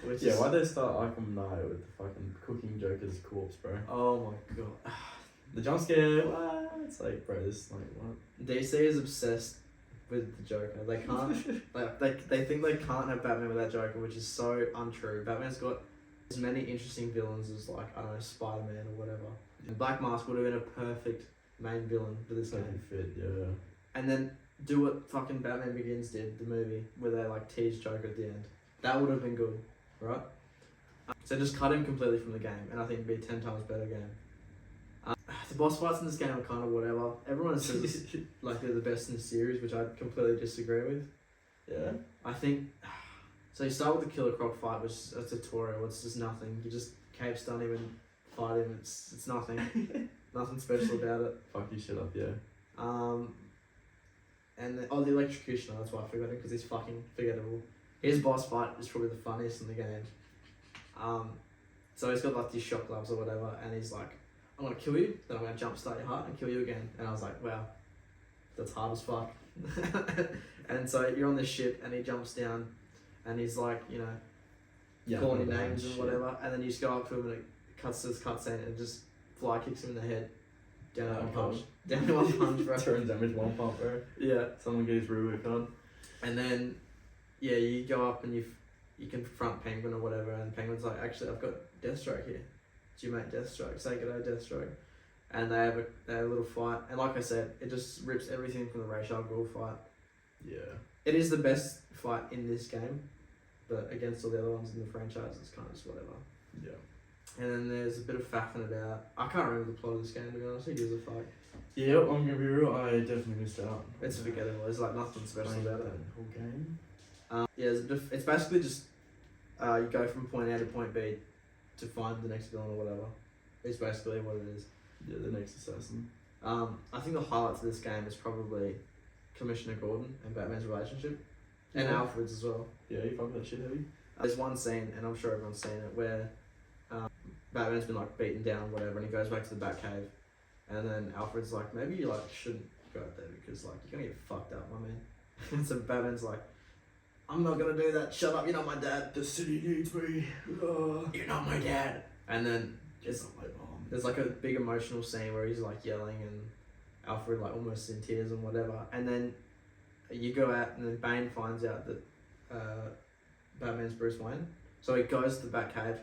Which Yeah, why'd they start Arkham Knight with the fucking cooking Joker's corpse, bro? Oh my god. The jump scare, what? It's like, bro, this is like what? DC is obsessed with the Joker. They can't. They think they can't have Batman without Joker, which is so untrue. Batman's got as many interesting villains as like I don't know Spider-Man or whatever. And Black Mask would have been a perfect main villain for this Totally game. fit, yeah. And then do what fucking Batman Begins did, the movie, where they like tease Joker at the end. That would have been good, right? So just cut him completely from the game, and I think it'd be a 10 times better game. The boss fights in this game are kind of whatever. Everyone says like they're the best in the series, which I completely disagree with. Yeah. I think so. You start with the Killer Croc fight, which is a tutorial. It's just nothing. You just cape stun him and fight him. It's nothing. Nothing special about it. Fuck you shit up, yeah. And the electrocutioner. That's why I forgot him because he's fucking forgettable. His boss fight is probably the funniest in the game. So he's got like these shock gloves or whatever, and he's like, I'm gonna kill you, then I'm gonna jumpstart your heart and kill you again. And I was like, wow, that's hard as fuck. And so you're on this ship, and he jumps down, and he's like, you know, calling your names and whatever, and then you just go up to him, and it cuts to this cutscene, and just fly kicks him in the head, down to one punch, down to one punch, bro. Turn damage one pump, bro. Yeah. Someone get his rework on. And then, yeah, you go up and you confront Penguin or whatever, and Penguin's like, actually, I've got Deathstroke here. It's your mate Deathstroke. Say g'day, Deathstroke. And they have a little fight, and like I said, it just rips everything from the Ra's al Ghul fight. Yeah. It is the best fight in this game, but against all the other ones in the franchise, it's kind of just whatever. Yeah. And then there's a bit of faffing about. I can't remember the plot of this game, to be honest. Who gives a fuck? Yep, I'm gonna be real. I definitely missed out. It's forgettable. There's like nothing special about it. Whole game. Yeah, it's basically just you go from point A to point B to find the next villain or whatever. It's basically what it is. Yeah, the next assassin. I think the highlights of this game is probably Commissioner Gordon and Batman's relationship, and Yeah. Alfred's as well. Yeah, you fuck that shit heavy. There's one scene, and I'm sure everyone's seen it, where Batman's been like beaten down, whatever, and he goes back to the Batcave, and then Alfred's like, maybe you like shouldn't go up there because like you're gonna get fucked up, my man. And so Batman's like, I'm not gonna do that. Shut up, you're not my dad. The city needs me. You're not my dad. And then It's not my mom. there's like a big emotional scene where he's like yelling and Alfred like almost in tears and whatever. And then you go out and then Bane finds out that Batman's Bruce Wayne. So he goes to the Batcave,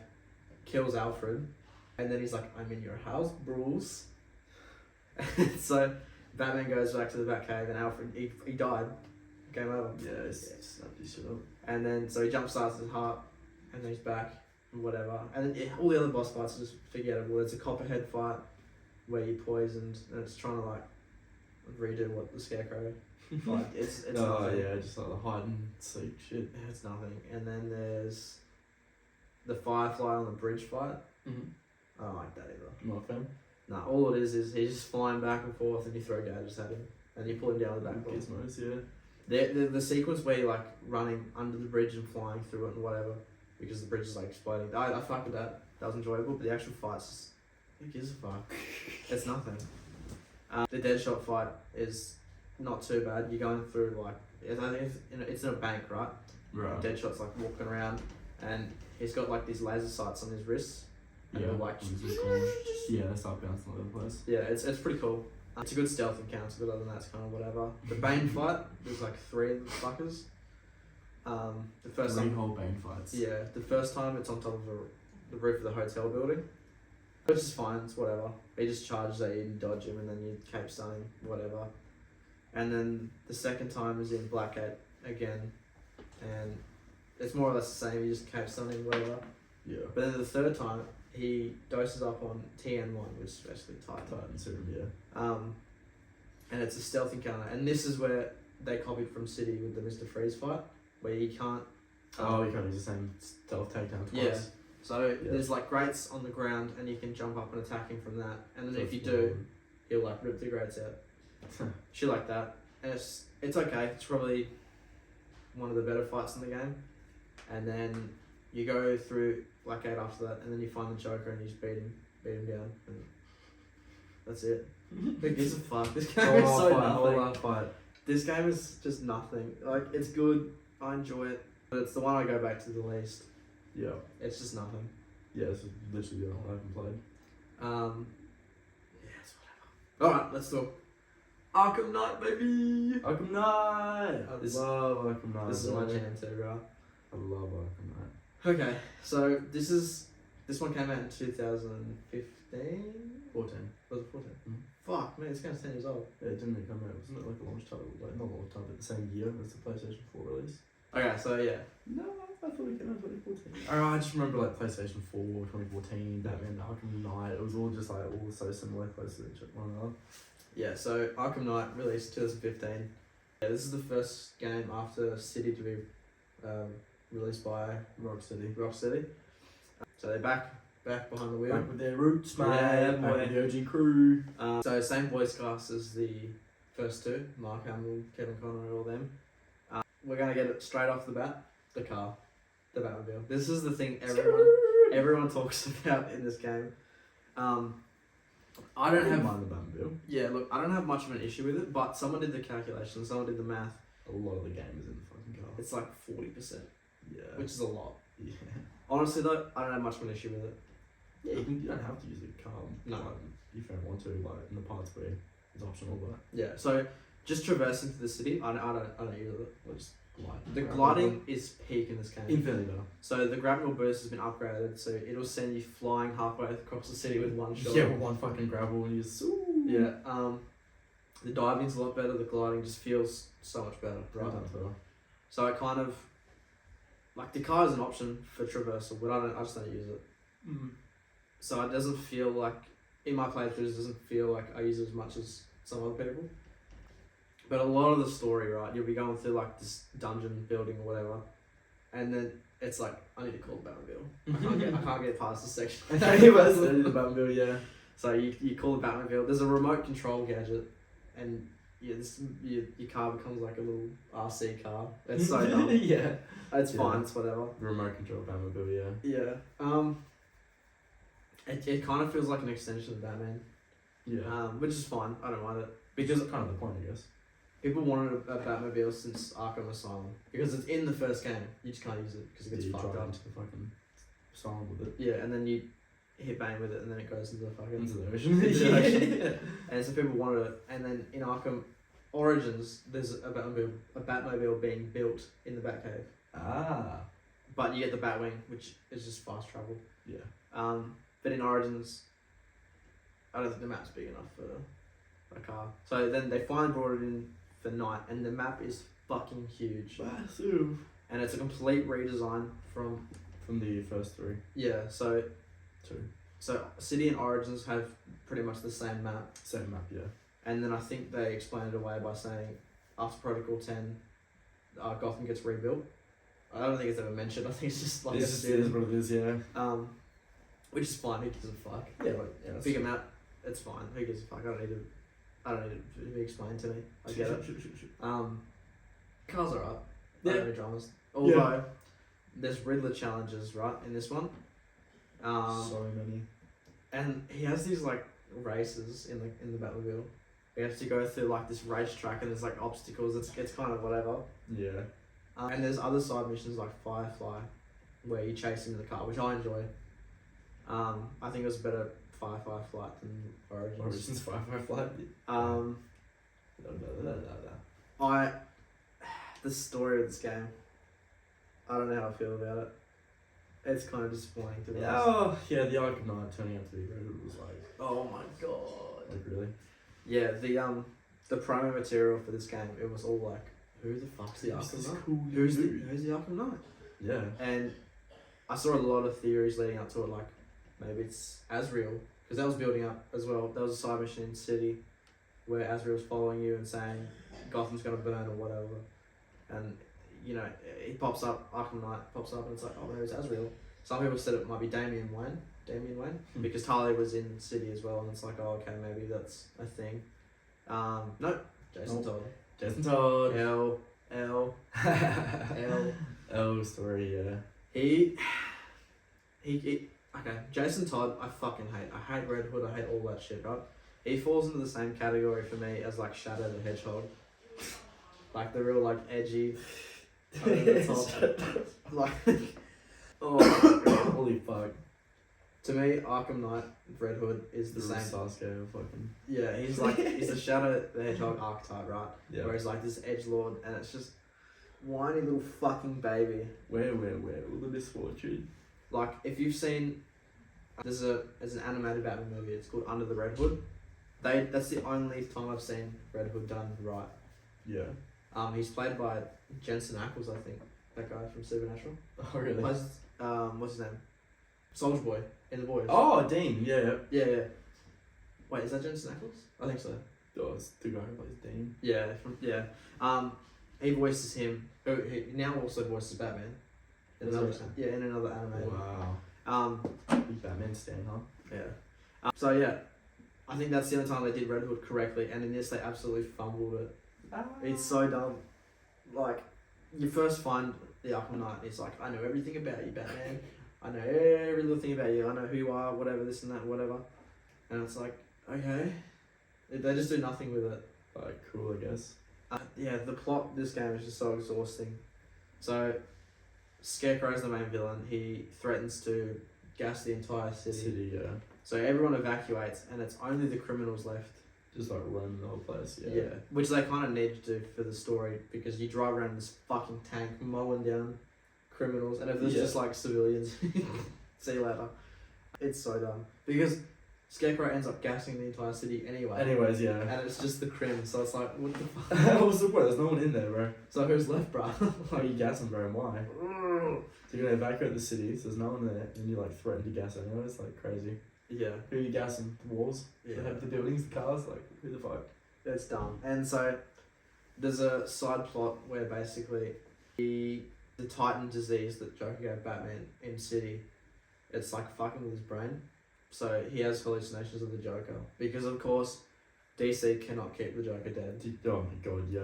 kills Alfred, and then he's like, I'm in your house, Bruce. So Batman goes back to the Batcave and Alfred, he died. Game over. Yeah, it's snapped his shit up. And then so he jump starts his heart, and then he's back and whatever. And then all the other boss fights are just forgettable. There's a Copperhead fight where you poisoned, and it's trying to like redo what the Scarecrow. Like it's Oh nothing. yeah, just like the hide and seek shit. It's nothing. And then there's the Firefly on the bridge fight. Mm-hmm. I don't like that either. Not a fan. Nah, all it is he's just flying back and forth, and you throw gadgets at him, and you pull him down the back. Gizmos, yeah. The sequence where you're like running under the bridge and flying through it and whatever, because the bridge is like exploding. I fucked with that. That was enjoyable, but the actual fights, who gives a fuck? It's nothing. The Deadshot fight is not too bad. You're going through like, I think it's in a bank, right? Right. Deadshot's like walking around, and he's got like these laser sights on his wrists. And Yeah. they're like, Yeah, they start bouncing all over the place. yeah, it's pretty cool. It's a good stealth encounter, but other than that, it's kind of whatever. The Bane fight, there's like 3 of the fuckers. The first Three time, whole Bane fights. yeah, the first time it's on top of the roof of the hotel building, which is fine, it's whatever. He just charges at you and dodge him, and then you cape stun him, whatever. And then the second time is in Blackgate again, and it's more or less the same. You just cape stun him, whatever. Yeah. But then the third time, he doses up on TN1, which is basically Titan serum, yeah. and it's a stealth encounter, and this is where they copied from City with the Mr. Freeze fight, where you can't. Oh, you can't use the same stealth takedown twice. Yeah. So Yeah. there's like grates on the ground, and you can jump up and attack him from that. And then if you do, he'll like rip the grates out, shit like that. And it's okay. It's probably one of the better fights in the game. And then you go through Black 8 after that, and then you find the Joker and you just beat him down, and that's it. Who gives a fuck? This game is so nothing. Fight. This game is just nothing. Like, it's good, I enjoy it, but it's the one I go back to the least. Yeah. It's just nothing. Yeah, it's literally the only one I haven't played. Yeah, it's Alright, let's talk Arkham Knight, baby! Arkham Knight! I This- love Arkham Knight. This is my bro. jam too, right? I love Arkham Knight. Okay, so this one came out in 2015? 14. Was it 14? Mm. Fuck, man, this game's 10 years old. Yeah, it didn't come out. Wasn't it like a launch title? Like, not launch title, but the same year as the PlayStation 4 release? Okay, so yeah. No, I thought it came out in 2014. I just remember like PlayStation 4, 2014, Batman Arkham Knight. It was all just like all so similar, close to one another. Yeah, so Arkham Knight released 2015. Yeah, this is the first game after City to be released by Rocksteady. So they're back behind the wheel. Back with their roots, man. Yeah, Back boy. with the OG crew. So same voice cast as the first two, Mark Hamill, Kevin Conroy, all them. We're gonna get it straight off the bat. The car, the Batmobile. This is the thing everyone talks about in this game. I don't have mind the Batmobile. Yeah, look, I don't have much of an issue with it, but someone did the calculations, someone did the math. A lot of the game is in the fucking car. It's like 40%, Yeah. which is a lot. Yeah. Honestly though, I don't have much of an issue with it. Yeah, you don't have to use a car. No. Like, if you don't want to, like in the parts where it's optional, but Yeah, so just traversing through the city, I don't use it. I just glide. The gliding is peak in this game. Infinitely better. So the graphical boost has been upgraded, so it'll send you flying halfway across the city with one shot. Yeah, with one fucking gravel and you just. Yeah. The diving's a lot better. The gliding just feels so much better, right? So I kind of like the car is an option for traversal, but I just don't use it. Mm. So it doesn't feel like in my playthroughs it doesn't feel like I use it as much as some other people. But a lot of the story, right, you'll be going through like this dungeon building or whatever, and then it's like I need to call the Batmobile. I can't get past this section. The Batmobile, yeah. So you call the Batmobile. There's a remote control gadget, and your car becomes like a little RC car. It's so dumb. Yeah. It's Yeah. fine. It's whatever. Remote control Batmobile, yeah. Yeah. It kind of feels like an extension of Batman. Yeah. Which is fine. I don't mind it Because because kind of the point, I guess. people wanted a Batmobile since Arkham Asylum because it's in the first game. You just can't use it because it gets you fucked drive up. into the fucking song with it. Yeah, and then you hit bang with it, and then it goes into the fucking Into the ocean. Into the ocean. And so people wanted it, and then in Arkham Origins, there's a Batmobile being built in the Batcave, Ah. but you get the Batwing, which is just fast travel. Yeah. But in Origins, I don't think the map's big enough for a car. So then they finally brought it in for night, and the map is fucking huge, Massive. and it's a complete redesign from the first three. yeah. So Two. City and Origins have pretty much the same map. Same map, yeah. And then I think they explained it away by saying after Protocol 10, Gotham gets rebuilt. I don't think it's ever mentioned. I think it's just like It is what it is, yeah. which is fine. Who gives a fuck? Yeah, like, yeah. Big amount. It's fine. Who gives a fuck? I don't need it to be explained to me. I get it. Cars are up. Yeah. Yeah. Dramas. Although there's Riddler challenges right in this one. So many. And he has these like races in the Batmobile. He has to go through like this racetrack and there's like obstacles. It's kind of whatever. Yeah. And there's other side missions like Firefly, where you chase him in the car, which I enjoy. I think it was a better Firefly flight than Origins. Origins Firefly Flight. The story of this game, I don't know how I feel about it. It's kind of disappointing to be honest. Oh, yeah, the Arkham Knight turning out to be Red was like, Oh my god. like really? Yeah, the promo material for this game, it was all like, who the fuck's the Who's Arkham this Knight? cool Who's dude? the Arkham Knight? Yeah. And I saw a lot of theories leading up to it, like maybe it's Azrael, because that was building up as well. There was a side mission in City where Azrael's following you and saying Gotham's gonna burn or whatever, and you know he pops up, Arkham Knight pops up, and it's like, oh, maybe it's Azrael. Some people said it might be Damian Wayne, because Harley was in City as well, and it's like, oh, okay, maybe that's a thing. Nope, Jason Todd. Jason Todd. L. Oh, story, yeah. He, okay, Jason Todd, I fucking hate. I hate Red Hood, I hate all that shit, right? He falls into the same category for me as like Shadow the Hedgehog. Like the real like edgy, over the top, like, oh my god. Holy fuck. To me, Arkham Knight Red Hood is the same. Sasuke of fucking. Yeah, he's the Shadow the Hedgehog archetype, right? Yeah. Where he's like this edgelord, and it's just whiny little fucking baby. Where all the misfortune? Like if you've seen, there's an animated Batman movie. It's called Under the Red Hood. That's the only time I've seen Red Hood done right. Yeah. He's played by Jensen Ackles, I think. That guy from Supernatural. Oh really? Plays, what's his name? Soldier Boy in The Boys. Oh, Dean. Yeah. Yeah. Wait, is that Jensen Ackles? I think so. Oh, it's the guy who plays Dean. Yeah. He voices him. He now also voices Batman. In another animated. Wow. Big Batman stan, huh? Yeah. So yeah, I think that's the only time they did Red Hood correctly, and in this they absolutely fumbled it. It's so dumb. Like, you first find the Arkham Knight, and it's like, I know everything about you, Batman. I know every little thing about you. I know who you are, whatever, this and that, whatever. And it's like, okay. They just do nothing with it. Like, cool, I guess. Yeah, the plot of this game is just so exhausting. So, Scarecrow's the main villain. He threatens to gas the entire city. Yeah. So everyone evacuates, and it's only the criminals left. Just like roaming the whole place, yeah. Yeah, which they kind of need to do for the story, because you drive around this fucking tank mowing down criminals, and if there's just like civilians, see you later. It's so dumb. Because Scarecrow ends up gassing the entire city anyway. Anyways, yeah. And it's just the crim, so it's like, what the fuck? What's the point? There's no one in there, bro. So who's left, bro? How are you gassing, bro, and why? So you're gonna evacuate the city, so there's no one there, and you like threaten to gas anyone. It's like crazy. Yeah. Who are you gassing? The walls? Yeah. The buildings, the cars? Like, who the fuck? It's dumb. And so there's a side plot where basically the Titan disease that Joker gave Batman in City, it's like fucking with his brain. So he has hallucinations of the Joker. Because of course DC cannot keep the Joker dead. Oh my god, yeah.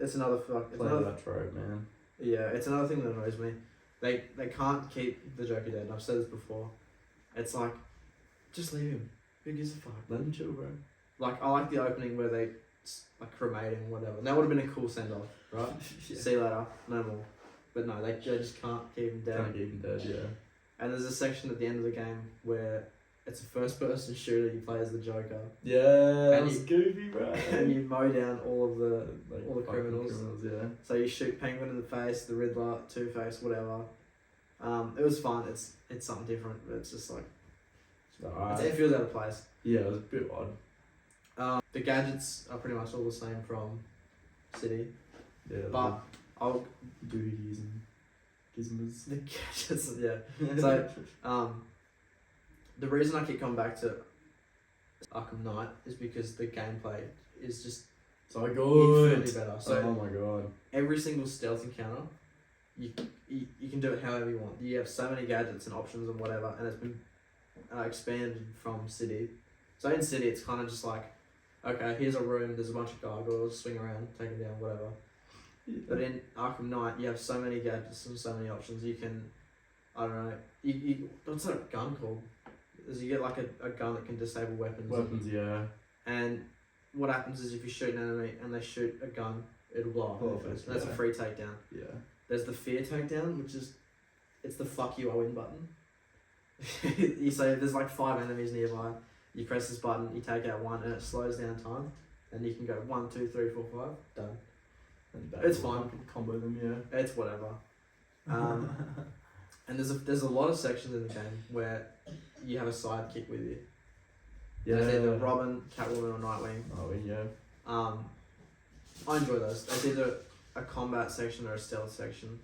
It's another fuck. It's Play another, that trope, man. yeah, it's another thing that annoys me. They can't keep the Joker dead. And I've said this before. It's like, just leave him. Who gives a fuck? Let him chill, bro. Like, I like the opening where they like cremate him, whatever. And that would have been a cool send off, right? Yeah. See you later, no more. But no, they just can't keep him dead. Can't keep him dead, yeah. And there's a section at the end of the game where it's a first person shooter, you play as the Joker. Yeah, that And was goofy, bro. And you mow down all of the Like, all the fucking criminals. yeah. So you shoot Penguin in the face, the Riddler, Two-Face, whatever. It was fun. It's something different, but it's just like it feels out of place. Yeah, it was a bit odd. The gadgets are pretty much all the same from City, Yeah, but I'll booties and gizmos. the gadgets. Yeah. So the reason I keep coming back to Arkham Knight is because the gameplay is just So good. infinitely better. So Oh my god. every single stealth encounter, you can do it however you want. You have so many gadgets and options and whatever, and it's been expanded from City. So in City, it's kind of just like, okay, here's a room, there's a bunch of gargoyles, swing around, take them down, whatever. Yeah. But in Arkham Knight, you have so many gadgets and so many options. You can, I don't know, you what's that gun called? Is you get like a gun that can disable weapons. Weapons, yeah. And what happens is if you shoot an enemy and they shoot a gun, it'll blow up. Perfect, That's a yeah. free takedown. Yeah. There's the fear takedown, which is, it's the fuck you I win button. You say if there's like 5 enemies nearby, you press this button, you take out one, and it slows down time, and you can go 1, 2, 3, 4, 5, done. And It's fine. Combo them, yeah. It's whatever. And there's a lot of sections in the game where you have a sidekick with you. Yeah. There's either Robin, Catwoman, or Nightwing. Oh yeah. I enjoy those. It's either a combat section or a stealth section,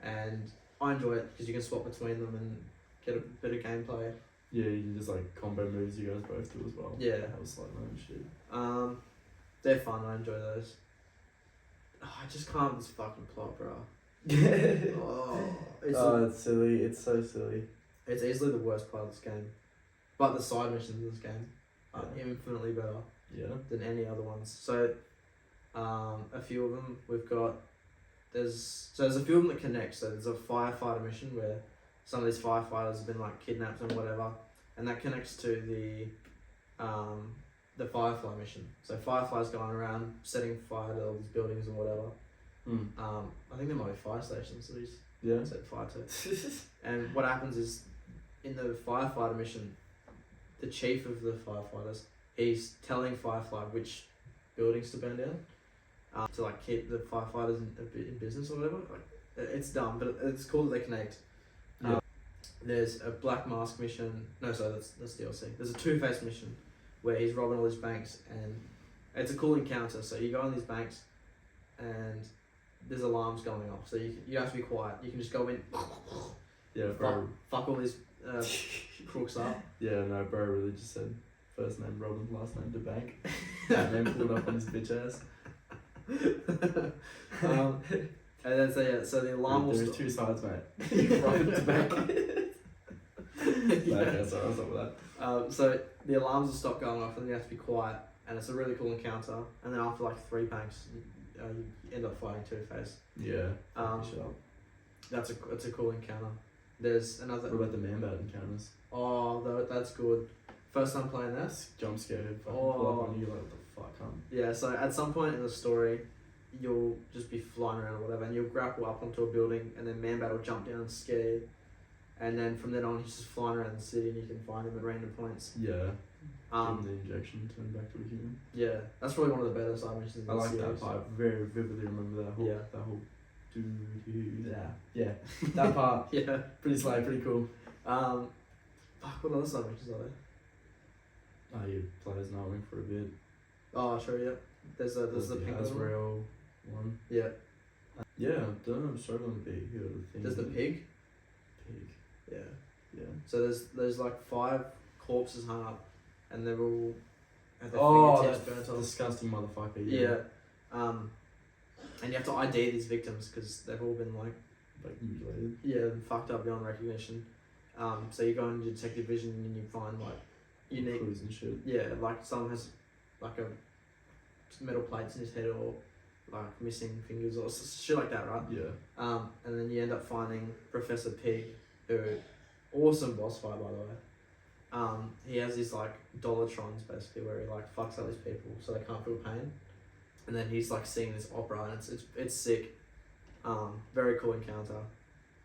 and I enjoy it because you can swap between them and get a bit of gameplay. Yeah, you can just like combo moves you guys both do as well. Yeah. That was like and shit. They're fun. I enjoy those. Oh, I just can't with this fucking plot, bro. It's silly. It's so silly. It's easily the worst part of this game, but the side missions in this game are infinitely better Yeah. than any other ones. So, a few of them we've got. There's a few of them that connect. So there's a firefighter mission where some of these firefighters have been like kidnapped and whatever, and that connects to the Firefly mission. So Firefly's going around setting fire to all these buildings and whatever. Mm. I think there might be fire stations that he's Yeah. set fire to. And what happens is in the firefighter mission, the chief of the firefighters, he's telling Firefly which buildings to burn down, to like keep the firefighters in business or whatever. Like, it's dumb, but it's cool that they connect. Yeah. There's a Black Mask mission. No, sorry, that's DLC. There's a Two-Face mission where he's robbing all these banks, and it's a cool encounter. So you go on these banks, and there's alarms going off. So you have to be quiet. You can just go in. Yeah, bro. Fuck all these crooks up. Yeah, no, bro really just said first name Robin, last name DeBank. Batman pulled up on his bitch ass. And then so the alarm will There's stop. two sides, mate. Robin DeBank. Yeah. Okay, sorry, I'll stop with that. So the alarms will stop going off, and then you have to be quiet. And it's a really cool encounter. And then after like 3 banks, you end up fighting Two-Face. Yeah. Shut up. That's a cool encounter. There's another. What about the man-bat encounters? Oh, that's good. First time playing that. Jump scared, fucking pull up on you, like, what the fuck, huh? Yeah, so at some point in the story, you'll just be flying around or whatever, and you'll grapple up onto a building, and then Man-Bat will jump down and scare you. And then from then on, he's just flying around the city, and you can find him at random points. Yeah. Give him Um, the injection, turn back to a human. yeah, that's probably one of the better side missions in I the like series. that part. Very vividly remember that whole. Yeah. That whole. Yeah. That part. Yeah. Pretty slay, pretty cool. Fuck, what other side missions are there? Oh, you players knowing for a bit. Oh, sure, yeah. There's the pink one. Azrael one. Yeah. Yeah, I don't know, I'm struggling a bit here. There's the pig. Pig. Yeah. Yeah. So there's like 5 corpses hung up, and they're all at their Oh, fingertips that burnt off. disgusting motherfucker. Yeah. And you have to ID these victims because they've all been like mutilated. fucked up beyond recognition. So you go into detective vision and you find like unique Clues and shit. Yeah, like someone has like a metal plates in his head or like missing fingers or shit like that, right? Yeah. And then you end up finding Professor Pig, who awesome boss fight by the way. He has these like Dollartrons basically where he like fucks up these people so they can't feel pain, and then he's like singing this opera and it's sick. Very cool encounter.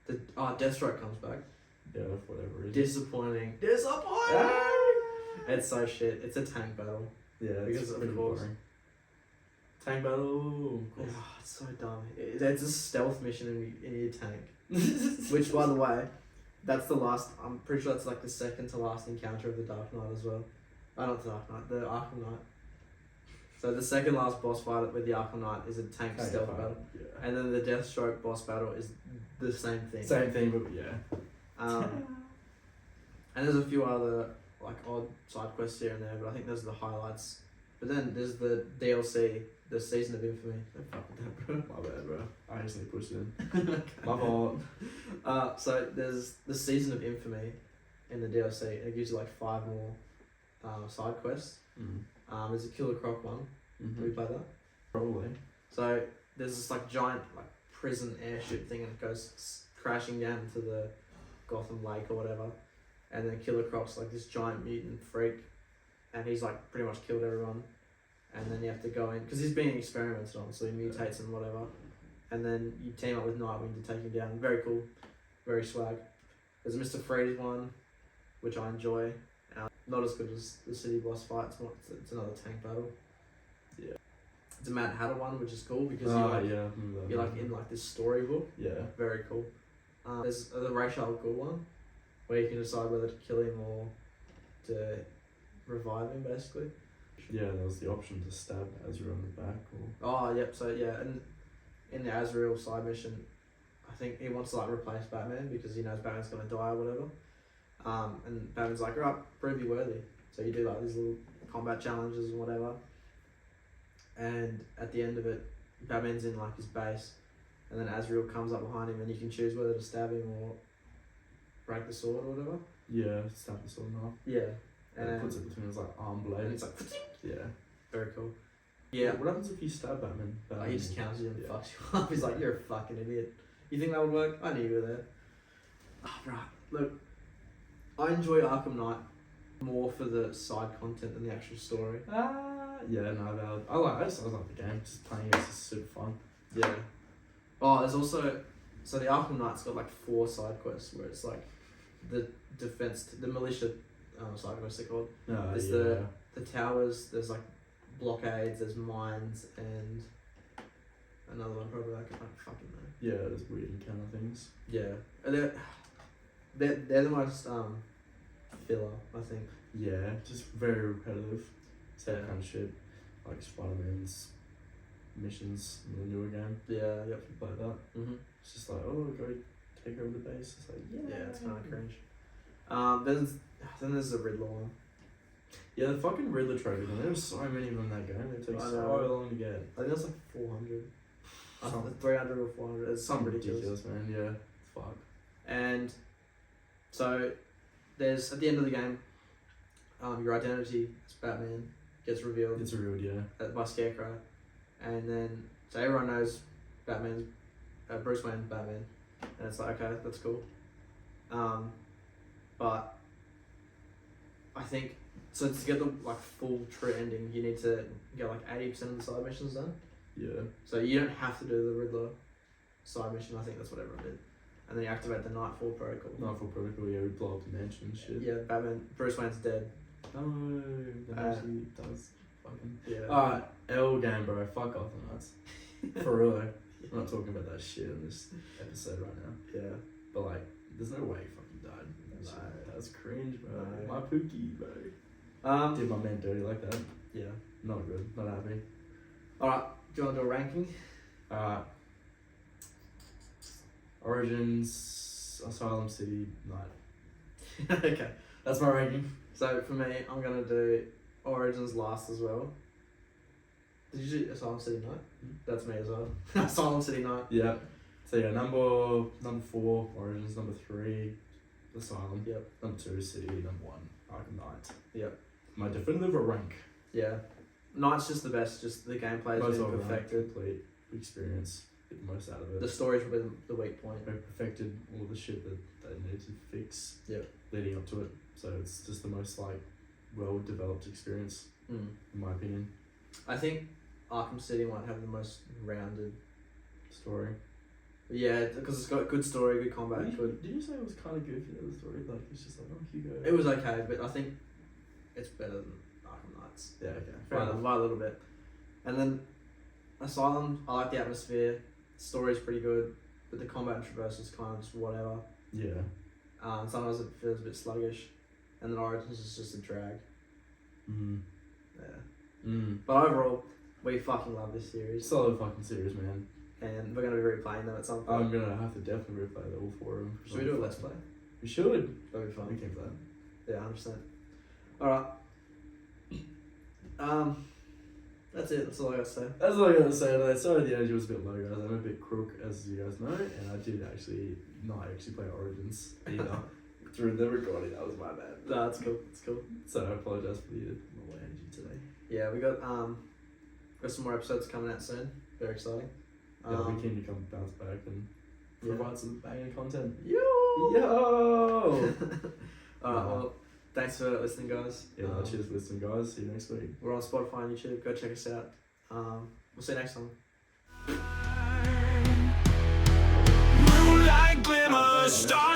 The Deathstroke comes back. Yeah, for whatever reason. Disappointing. It's so shit. It's a tank battle. Yeah, it's Because of pretty course. boring. Tank battle. Of course. Oh, it's so dumb. It's a stealth mission in your tank. Which, by the way, that's the last. I'm pretty sure that's like the second to last encounter of the Dark Knight as well. Not the Dark Knight, the Arkham Knight. So the second last boss fight with the Arkham Knight is a tank stealth battle, Yeah. and then the Deathstroke boss battle is the same thing. Same thing, but yeah. And there's a few other like odd side quests here and there, but I think those are the highlights. But then there's the DLC, the Season of Infamy. Don't fuck with that, bro. My bad, bro. I actually pushed it in. My fault. So there's the Season of Infamy in the DLC, and it gives you like 5 more side quests. There's a Killer Croc one. Have you played that? Probably. So there's this like giant like prison airship thing, and it goes crashing down into the Gotham Lake or whatever. And then Killer Croc's like this giant mutant freak, and he's like pretty much killed everyone. And then you have to go in because he's being experimented on, so he mutates and whatever. And then you team up with Nightwing to take him down. Very cool, very swag. There's a Mr. Freeze one, which I enjoy. Not as good as the city boss fight. It's another tank battle. Yeah. It's a Mad Hatter one, which is cool because you're like in like this storybook. Yeah. Very cool. There's the Ra's al Ghul one, where you can decide whether to kill him or to revive him, basically. Yeah, there was the option to stab Azrael in the back or... Oh, yep. So yeah, and in the Azrael side mission, I think he wants to like replace Batman because he knows Batman's gonna die or whatever. And Batman's like, right, prove you worthy. So you do like these little combat challenges and whatever. And at the end of it, Batman's in like his base, and then Azrael comes up behind him, and you can choose whether to stab him or break the sword or whatever. Yeah, stab the sword in half. Yeah. And it puts it between his like arm blade. And it's like, yeah. very cool. Yeah. What happens if you stab Batman? He just counters you and fucks you up. He's like, you're a fucking idiot. You think that would work? I knew you were there. Right. Look, I enjoy Arkham Knight more for the side content than the actual story. Yeah, no, valid. I just like the game. Just playing it's just super fun. Yeah. Oh, there's also... So the Arkham Knight's got like 4 side quests where it's like... the defense, the militia, sorry, what's it called? There's There's the towers. There's like blockades. There's mines and another one probably I can't fucking know. Yeah, there's weird encounter things. Yeah, and they're the most filler, I think. Yeah, just very repetitive. Same Yeah. kind of shit. Like Spider-Man's missions in the newer game. Yeah, yep. Like that. Mhm. It's just like, oh, go take over the base. It's like, yeah. Yeah, it's kind of cringe. Then there's the Riddler one. Yeah, the fucking Riddler trophies, and there were so many of them in that game. They took I so know. long to get. I think it's like 400. Some- 300 or 400. It's some ridiculous. man. Yeah, fuck. And so there's at the end of the game, your identity as Batman gets revealed It's real, yeah. by Scarecrow, and then so everyone knows Batman's Bruce Wayne's Batman, and it's like, okay, that's cool. But I think so to get the like full true ending, you need to get like 80% of the side missions done. Yeah. So you don't have to do the Riddler side mission. I think that's what everyone did, and then you activate the Nightfall protocol. Nightfall Protocol, yeah, we blow up the mansion and shit. Yeah, Bruce Wayne's dead. No, that actually does fucking. Yeah. Alright, L game, bro. Fuck off the nuts. For real, though. I'm not talking about that shit in this episode right now. Yeah. But like, there's no way he fucking died. No. That's cringe, bro. No. My Pookie, bro. Did my man dirty like that? Yeah. Not good. Not happy. Alright, do you want to do a ranking? Origins, Asylum City, Night. Okay. That's my ranking. So for me, I'm gonna do Origins last as well. Did you do Asylum City Night? That's me as well. Asylum City Night. Yeah. So yeah, number 4, Origins. Number 3, Asylum. Yep. Number 2, City. Number 1, Arkham Knight. Yep. My definitive rank. Yeah. Night's just the best. Just the gameplay Most is all really around, perfected. complete experience. Get the most out of it. The story's probably the weak point. They perfected all the shit that they needed to fix. Yep. Leading up to it. So it's just the most like well developed experience in my opinion. I think Arkham City might have the most rounded Story. Yeah, because it's got good story, good combat. Did you say it was kind of goofy, the story? Like, it's just like, oh, Hugo. It was okay, but I think it's better than Arkham Knights. Yeah, okay. Fair enough. By a little bit. And then Asylum, I like the atmosphere. Story's pretty good, but the combat and traverse is kind of just whatever. Yeah. Sometimes it feels a bit sluggish. And then Origins is just a drag. Yeah. But overall, we fucking love this series. Solid fucking series, man. And we're going to be replaying them at some point. I'm gonna have to definitely replay all 4 of them. Should we do a Let's Play? We should. That'd be fun. We can play. Yeah, 100%. Alright. That's it. That's all I got to say. That's all I gotta say today. Sorry the energy was a bit low, guys. I'm a bit crook, as you guys know, and I did actually not play Origins either. Through the recording, that was my bad. No, that's cool. It's cool. So I apologise for the low energy today. Yeah, we got some more episodes coming out soon. Very exciting. Yeah, we keen to come bounce back and provide some banging content. Yo! Yo! Alright, well, thanks for listening, guys. Yeah, cheers for listening, guys. See you next week. We're on Spotify and YouTube. Go check us out. We'll see you next time. Moonlight glimmer, star.